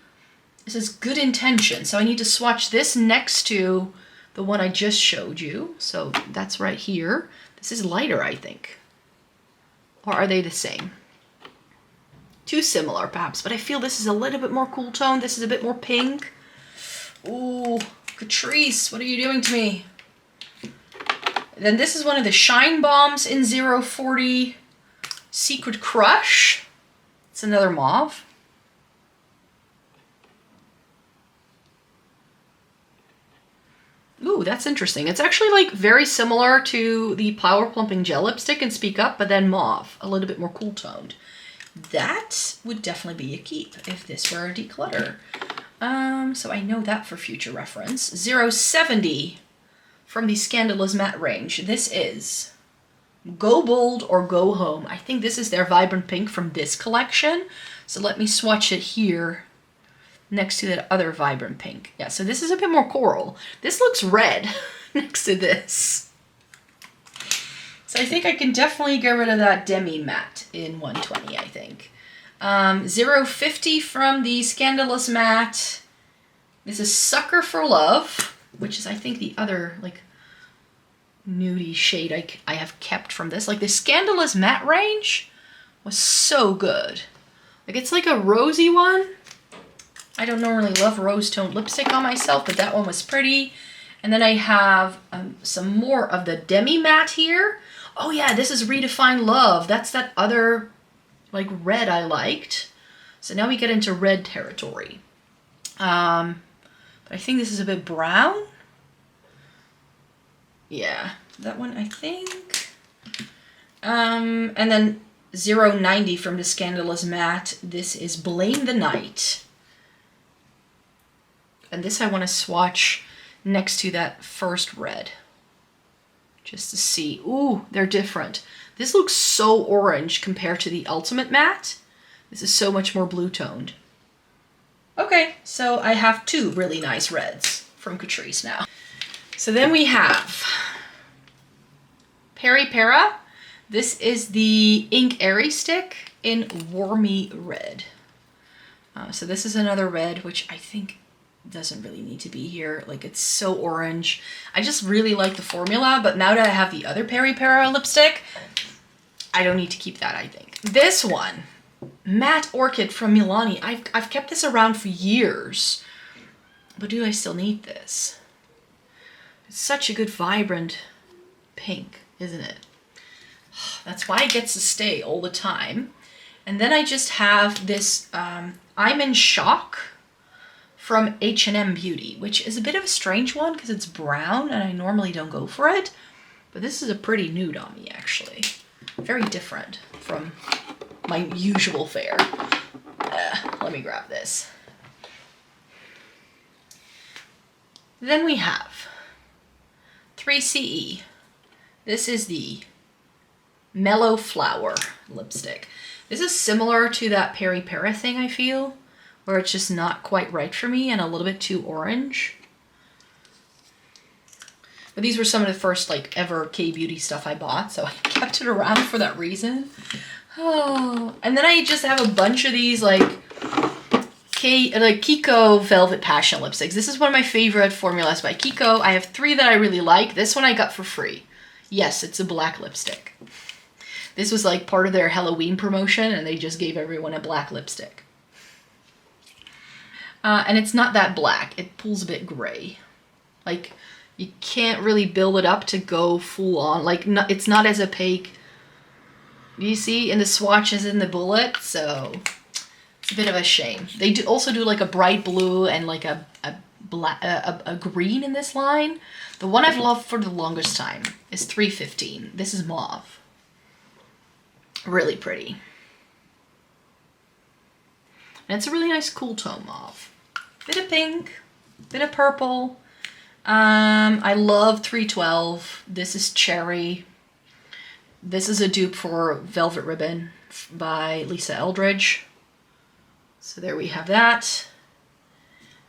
This is Good Intention. So I need to swatch this next to the one I just showed you. So that's right here. This is lighter, I think. Or are they the same? Too similar, perhaps. But I feel this is a little bit more cool tone. This is a bit more pink. Ooh, Catrice, what are you doing to me? Then this is one of the Shine Bombs in 040. Secret Crush. It's another mauve. Ooh, that's interesting. It's actually like very similar to the Power Plumping Gel Lipstick in Speak Up, but then mauve. A little bit more cool toned. That would definitely be a keep if this were a declutter. So I know that for future reference. 070 from the Scandalous Matte range. This is Go Bold or Go Home. I think this is their Vibrant Pink from this collection. So let me swatch it here next to that other Vibrant Pink. Yeah, so this is a bit more coral. This looks red next to this. So I think I can definitely get rid of that Demi Matte in 120, I think. 050 from the Scandalous Matte. This is Sucker for Love, which is, I think, the other, like, nudie shade I have kept from this. Like, the Scandalous Matte range was so good. Like, it's like a rosy one. I don't normally love rose toned lipstick on myself, but that one was pretty. And then I have some more of the demi matte here. Oh yeah, this is Redefine Love. That's that other like red I liked. So now we get into red territory. But I think this is a bit brown. Yeah, that one I think. And then 090 from the Scandalous Matte. This is Blame the Night. And this I want to swatch next to that first red. Just to see. Ooh, they're different. This looks so orange compared to the Ultimate Matte. This is so much more blue toned. Okay, so I have two really nice reds from Catrice now. So then we have Peri Para. This is the Ink Airy Stick in Warmy Red. So this is another red, which I think doesn't really need to be here. Like, it's so orange. I just really like the formula, but now that I have the other Peri Para lipstick, I don't need to keep that, I think. This one, Matte Orchid from Milani. I've kept this around for years, but do I still need this? It's such a good vibrant pink, isn't it? That's why it gets to stay all the time. And then I just have this I'm in Shock from H&M Beauty, which is a bit of a strange one because it's brown and I normally don't go for it. But this is a pretty nude on me, actually. Very different from my usual fare. Let me grab this. Then we have 3CE. This is the Mellow Flower lipstick. This is similar to that Peri Para thing, I feel, where it's just not quite right for me and a little bit too orange. But these were some of the first like ever K-beauty stuff I bought, so I kept it around for that reason. Oh, and then I just have a bunch of these like Kiko Velvet Passion lipsticks. This is one of my favorite formulas by Kiko. I have 3 that I really like. This one I got for free. Yes, it's a black lipstick. This was like part of their Halloween promotion and they just gave everyone a black lipstick. And it's not that black. It pulls a bit gray. Like, you can't really build it up to go full on. Like, it's not as opaque. You see in the swatches in the bullet, so it's a bit of a shame. They also do like a bright blue and like a green in this line. The one I've loved for the longest time is 315. This is mauve. Really pretty. And it's a really nice cool tone mauve. Bit of pink, bit of purple. I love 312. This is Cherry. This is a dupe for Velvet Ribbon by Lisa Eldridge. So there we have that.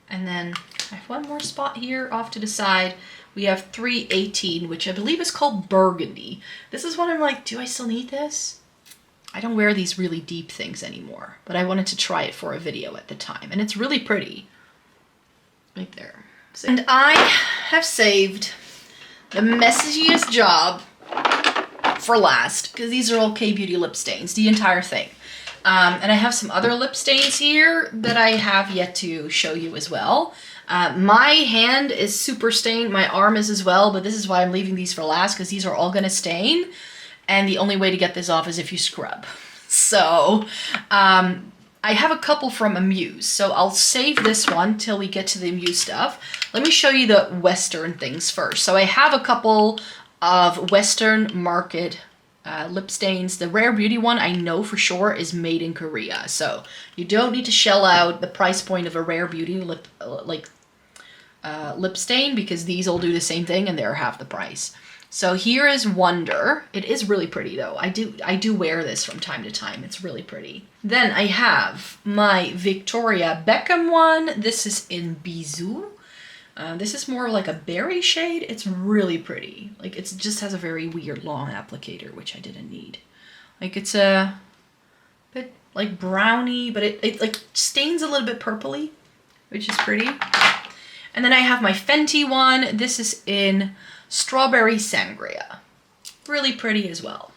And then I have one more spot here off to the side. We have 318, which I believe is called Burgundy. This is one I'm like, do I still need this? I don't wear these really deep things anymore, but I wanted to try it for a video at the time. And it's really pretty. Right there. And I have saved the messiest job for last, because these are all K-Beauty lip stains, the entire thing. And I have some other lip stains here that I have yet to show you as well. My hand is super stained, my arm is as well, but this is why I'm leaving these for last, because these are all gonna stain. And the only way to get this off is if you scrub. So, I have a couple from Amuse, so I'll save this one till we get to the Amuse stuff. Let me show you the Western things first. So I have a couple of Western market lip stains. The Rare Beauty one I know for sure is made in Korea, so you don't need to shell out the price point of a Rare Beauty lip stain, because these all do the same thing and they're half the price. So here is Wonder. It is really pretty though. I do wear this from time to time. It's really pretty. Then I have my Victoria Beckham one. This is in Bisou. This is more like a berry shade. It's really pretty. Like, it just has a very weird long applicator, which I didn't need. Like, it's a bit like browny, but it like stains a little bit purpley, which is pretty. And then I have my Fenty one. This is in Strawberry Sangria. Really pretty as well.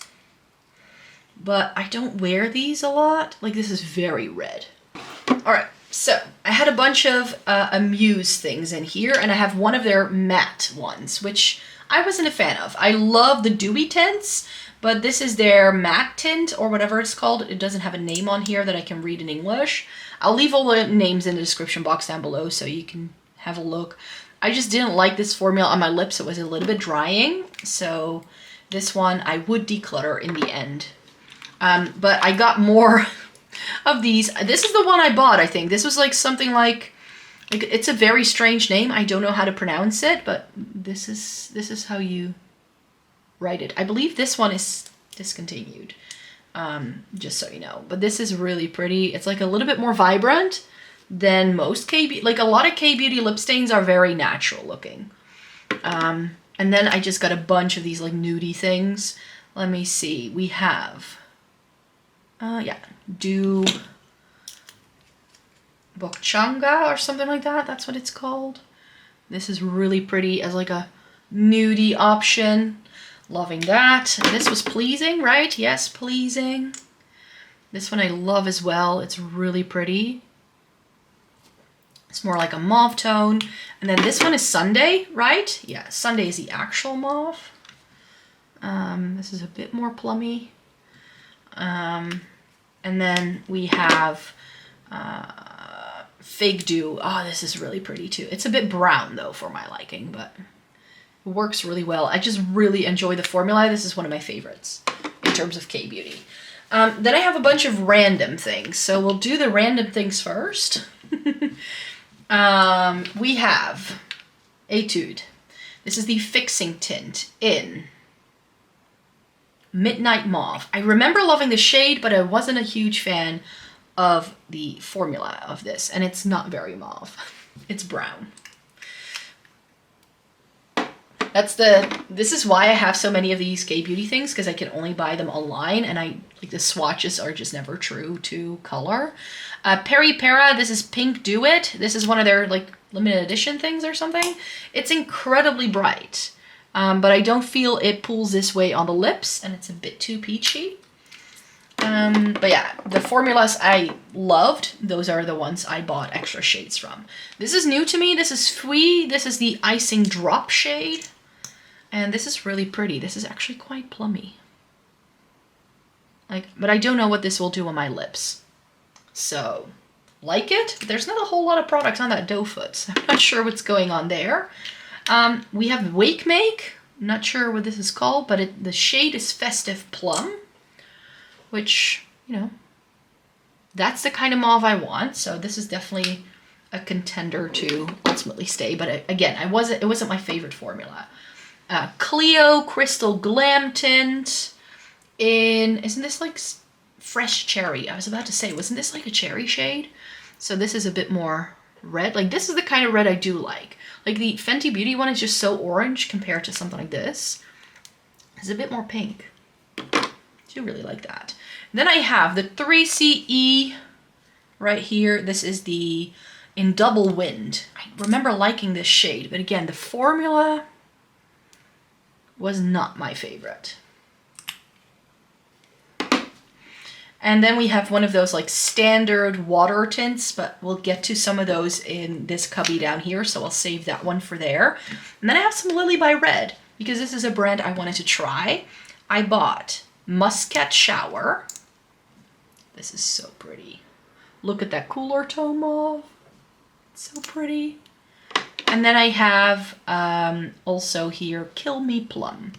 But I don't wear these a lot. Like, this is very red. All right, So I had a bunch of Amuse things in here, and I have one of their matte ones, which I wasn't a fan of. I love the dewy tints, but this is their matte tint, or whatever it's called. It doesn't have a name on here that I can read in English. I'll leave all the names in the description box down below so you can have a look. I just didn't like this formula on my lips. It was a little bit drying, so this one I would declutter in the end. But I got more of these. This is the one I bought, I think. This was like something like it's a very strange name. I don't know how to pronounce it, but this is how you write it. I believe this one is discontinued, just so you know. But this is really pretty. It's like a little bit more vibrant than most K-beauty. Like a lot of K-beauty lip stains are very natural looking. And then I just got a bunch of these like nudie things. Let me see. We have, yeah, do Bokchanga or something like that. That's what it's called. This is really pretty as like a nudie option. Loving that. And this was pleasing, right? Yes, pleasing. This one I love as well. It's really pretty. It's more like a mauve tone. And then this one is Sunday, right? Yeah, Sunday is the actual mauve. This is a bit more plummy. And then we have Fig Dew. Oh, this is really pretty too. It's a bit brown though for my liking, but it works really well. I just really enjoy the formula. This is one of my favorites in terms of K-beauty. Then I have a bunch of random things. So we'll do the random things first. We have Etude. This is the fixing tint in Midnight Mauve. I remember loving the shade, but I wasn't a huge fan of the formula of this, and it's not very mauve. It's brown. This is why I have so many of these K-beauty things, because I can only buy them online, and like the swatches are just never true to color. Peri Para, this is Pink Do It. This is one of their like limited edition things or something. It's incredibly bright, but I don't feel it pulls this way on the lips, and it's a bit too peachy. But yeah, the formulas I loved, those are the ones I bought extra shades from. This is new to me. This is Fui. This is the Icing Drop shade. And this is really pretty. This is actually quite plummy. But I don't know what this will do on my lips. So, like it. There's not a whole lot of products on that doe foot, so I'm not sure what's going on there. We have Wake Make. I'm not sure what this is called, but the shade is Festive Plum. Which, you know, that's the kind of mauve I want. So this is definitely a contender to ultimately stay. But again, it wasn't my favorite formula. Clio Crystal Glam Tint in, isn't this like Fresh Cherry? I was about to say, wasn't this like a cherry shade? So this is a bit more red. Like this is the kind of red I do like. Like the Fenty Beauty one is just so orange compared to something like this. It's a bit more pink. I do really like that. Then I have the 3CE right here. This is the in Double Wind. I remember liking this shade, but again, the formula was not my favorite. And then we have one of those like standard water tints, but we'll get to some of those in this cubby down here, so I'll save that one for there. And then I have some Lily by Red, because this is a brand I wanted to try. I bought Muscat Shower. This is so pretty. Look at that cooler tone mauve. It's so pretty. And then I have also here Kill Me Plum.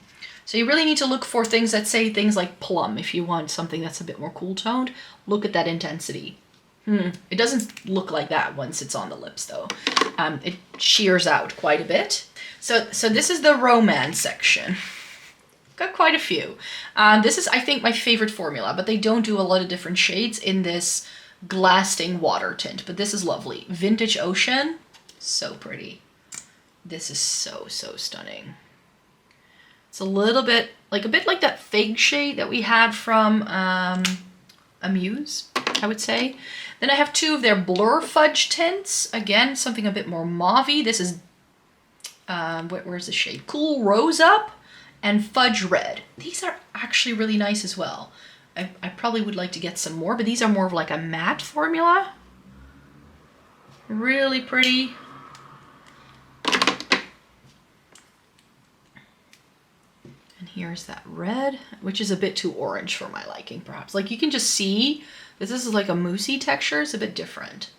So you really need to look for things that say things like plum if you want something that's a bit more cool toned. Look at that intensity. It doesn't look like that once it's on the lips though. It shears out quite a bit. So this is the rom&nd section. Got quite a few. This is, I think, my favorite formula, but they don't do a lot of different shades in this Glasting Water tint, but this is lovely. Vintage Ocean, so pretty. This is so stunning. It's a little bit like that Fig shade that we had from Amuse, I would say. Then I have two of their Blur Fudge tints. Again, something a bit more mauvey. This is, where's the shade? Cool Rose Up and Fudge Red. These are actually really nice as well. I probably would like to get some more, but these are more of like a matte formula. Really pretty. And here's that red, which is a bit too orange for my liking, perhaps. Like you can just see this is like a moussey texture. It's a bit different.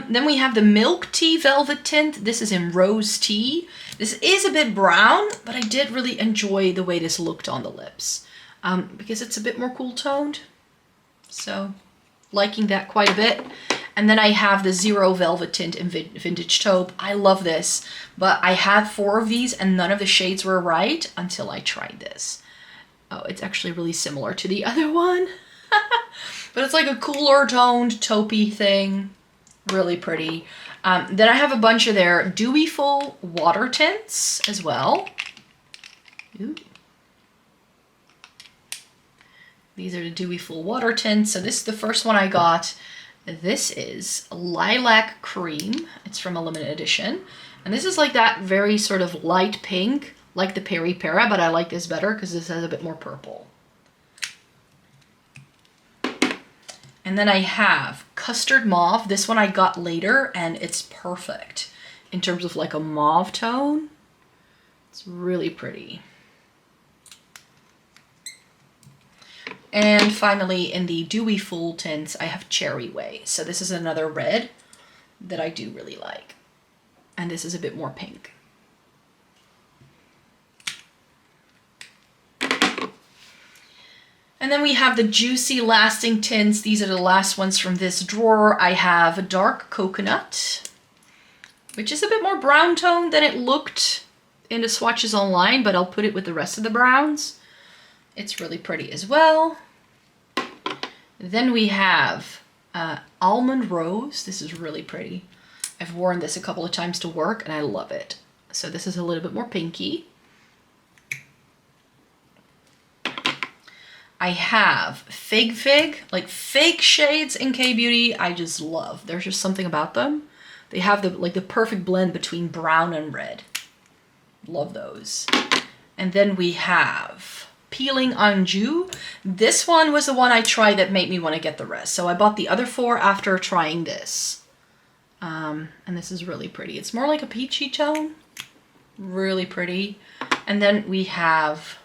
Then we have the Milk Tea Velvet Tint. This is in Rose Tea. This is a bit brown, but I did really enjoy the way this looked on the lips because it's a bit more cool toned. So liking that quite a bit. And then I have the Zero Velvet Tint in Vintage Taupe. I love this, but I had 4 of these and none of the shades were right until I tried this. Oh, it's actually really similar to the other one. But it's like a cooler toned taupey thing. Really pretty. Then I have a bunch of their Dewy Full water tints as well. Ooh. These are the Dewy Full water tints. So this is the first one I got. This is Lilac Cream. It's from a limited edition. And this is like that very sort of light pink, like the Peri Para, but I like this better because this has a bit more purple. And then I have Custard Mauve. This one I got later and it's perfect in terms of like a mauve tone. It's really pretty. And finally, in the Dewy Full tints, I have Cherry Way. So this is another red that I do really like. And this is a bit more pink. And then we have the Juicy Lasting tints. These are the last ones from this drawer. I have Dark Coconut, which is a bit more brown tone than it looked in the swatches online, but I'll put it with the rest of the browns. It's really pretty as well. Then we have Almond Rose. This is really pretty. I've worn this a couple of times to work and I love it. So this is a little bit more pinky. I have Fig, like fake shades in K-Beauty. I just love. There's just something about them. They have the perfect blend between brown and red. Love those. And then we have Peeling Anjou. This one was the one I tried that made me want to get the rest. So I bought the other 4 after trying this. And this is really pretty. It's more like a peachy tone. Really pretty. And then we have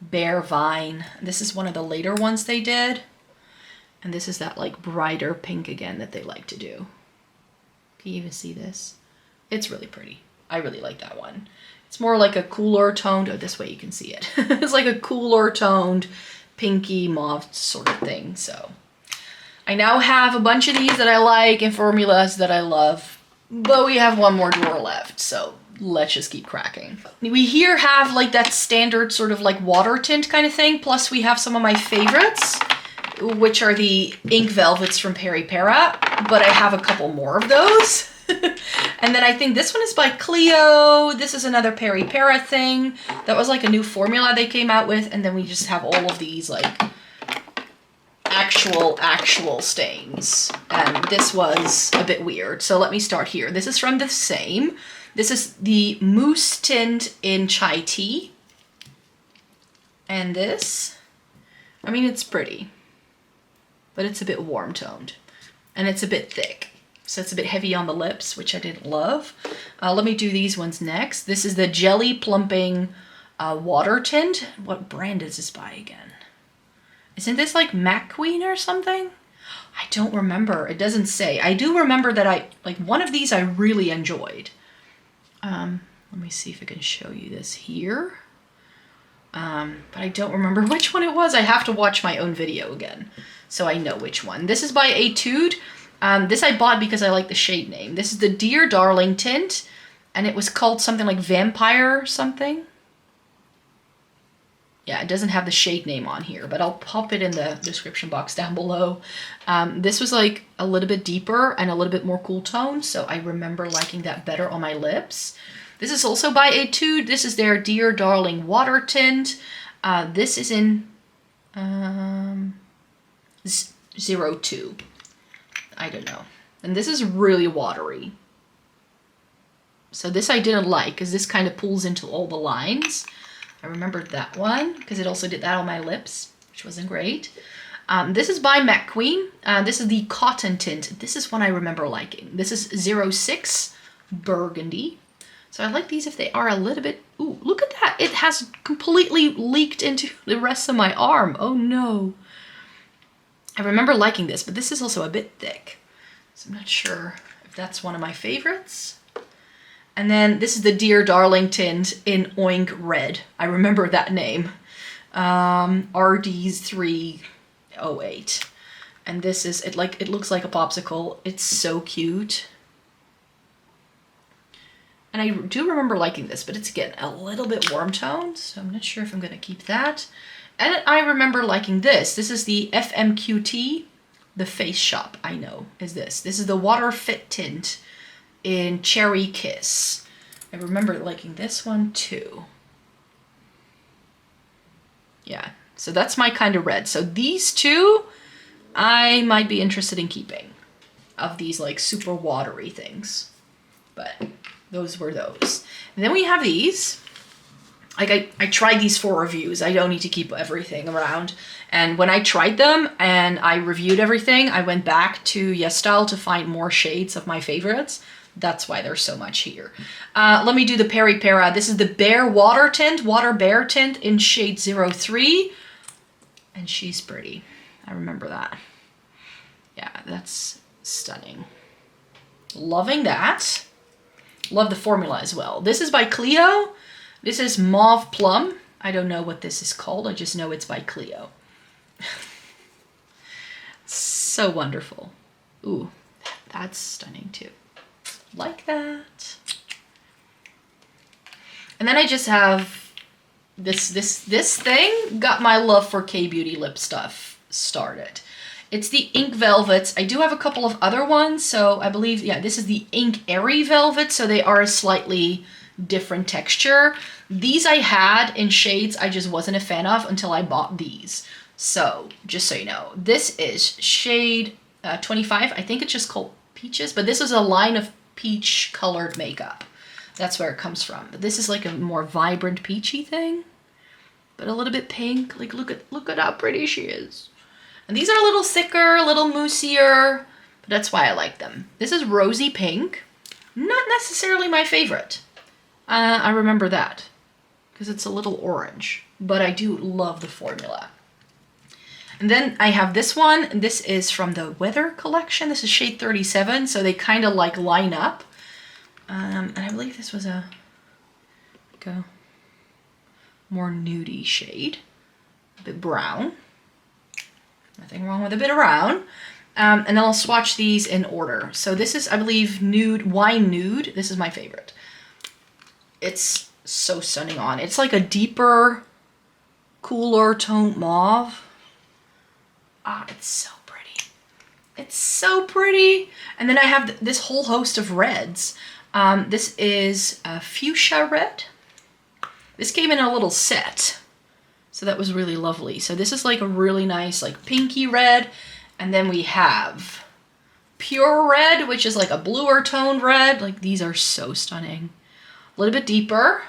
Bare Vine. This is one of the later ones they did. And this is that like brighter pink again that they like to do. Can you even see this? It's really pretty. I really like that one. It's more like a cooler toned, oh, this way you can see it. It's like a cooler toned pinky mauve sort of thing. So I now have a bunch of these that I like and formulas that I love, but we have one more drawer left. So let's just keep cracking. We here have like that standard sort of like water tint kind of thing. Plus we have some of my favorites, which are the ink velvets from Peri Para, but I have a couple more of those. And then I think this one is by Clio. This is another Peri Para thing. That was like a new formula they came out with. And then we just have all of these like actual stains. And this was a bit weird. So let me start here. This is from the same. This is the Mousse Tint in Chai Tea. And this, I mean, it's pretty, but it's a bit warm toned and it's a bit thick. So it's a bit heavy on the lips, which I didn't love. Let me do these ones next. This is the Jelly Plumping Water Tint. What brand is this by again? Isn't this like McQueen or something? I don't remember. It doesn't say. I do remember that like one of these I really enjoyed. Let me see if I can show you this here. But I don't remember which one it was. I have to watch my own video again so I know which one. This is by Etude. This I bought because I like the shade name. This is the Dear Darling tint, and it was called something like Vampire something. Yeah, it doesn't have the shade name on here, but I'll pop it in the description box down below. This was like a little bit deeper and a little bit more cool tone, so I remember liking that better on my lips. This is also by Etude. This is their Dear Darling Water Tint. This is in 02. I don't know. And this is really watery. So this I didn't like because this kind of pulls into all the lines. I remembered that one because it also did that on my lips, which wasn't great. This is by McQueen. This is the cotton tint. This is one I remember liking. This is 06 Burgundy. So I like these if they are a little bit, ooh, look at that. It has completely leaked into the rest of my arm. Oh no. I remember liking this, but this is also a bit thick. So I'm not sure if that's one of my favorites. And then this is the Dear Darling tint in Oink Red. I remember that name. RD's 308. And this is, it looks like a popsicle. It's so cute. And I do remember liking this, but it's, again, a little bit warm toned, so I'm not sure if I'm going to keep that. And I remember liking this. This is the FMQT, the Face Shop, I know, is this. This is the Water Fit tint in Cherry Kiss. I remember liking this one, too. Yeah, so that's my kind of red. So these two, I might be interested in keeping, of these, like, super watery things. But those were those. And then we have these. Like, I tried these for reviews. I don't need to keep everything around. And when I tried them and I reviewed everything, I went back to YESSTYLE to find more shades of my favorites. That's why there's so much here. Let me do the Peri Para. This is the Bare Water tint, Water Bare tint in shade 03. And she's pretty. I remember that. Yeah, that's stunning. Loving that. Love the formula as well. This is by Clio. This is Mauve Plum. I don't know what this is called. I just know it's by Clio. So wonderful. Ooh, that's stunning too. Like that. And then I just have this thing got my love for K-Beauty lip stuff started. It's the Ink Velvets. I do have a couple of other ones, so I believe, yeah, this is the Ink Airy Velvet, so they are a slightly different texture. These I had in shades I just wasn't a fan of until I bought these. So, just so you know, this is shade 25. I think it's just called Peaches, but this is a line of peach colored makeup. That's where it comes from. But this is like a more vibrant peachy thing, but a little bit pink. Like, look at how pretty she is. And these are a little thicker, a little moussier, but that's why I like them. This is Rosy Pink. Not necessarily my favorite. I remember that because it's a little orange, but I do love the formula. And then I have this one. And this is from the Weather collection. This is shade 37, so they kind of like line up. And I believe this was a more nudie shade, a bit brown. Nothing wrong with a bit of brown. And then I'll swatch these in order. So this is, I believe, Nude, Wine Nude. This is my favorite. It's so stunning on. It's like a deeper, cooler toned mauve. Ah, it's so pretty. It's so pretty. And then I have this whole host of reds. This is a fuchsia red. This came in a little set. So that was really lovely. So this is like a really nice like pinky red. And then we have pure red, which is like a bluer toned red. Like these are so stunning. A little bit deeper.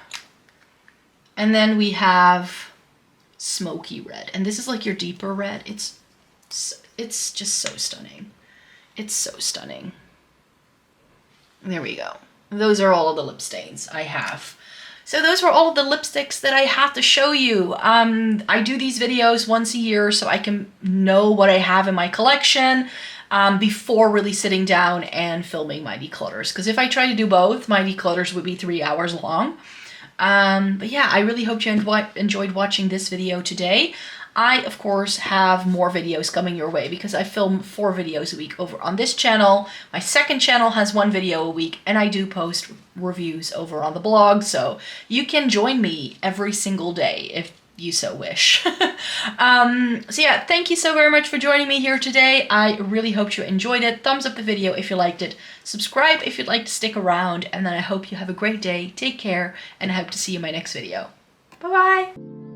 And then we have smoky red. And this is like your deeper red. It's just so stunning. It's so stunning. There we go. Those are all of the lip stains I have. So those were all of the lipsticks that I have to show you. I do these videos once a year so I can know what I have in my collection before really sitting down and filming my declutters. Because if I try to do both, my declutters would be 3 hours long. But yeah, I really hope you enjoyed watching this video today. I, of course, have more videos coming your way because I film 4 videos a week over on this channel. My second channel has 1 video a week, and I do post reviews over on the blog, so you can join me every single day if you so wish. So yeah, thank you so very much for joining me here today. I really hope you enjoyed it. Thumbs up the video if you liked it. Subscribe if you'd like to stick around, and then I hope you have a great day. Take care, and I hope to see you in my next video. Bye-bye!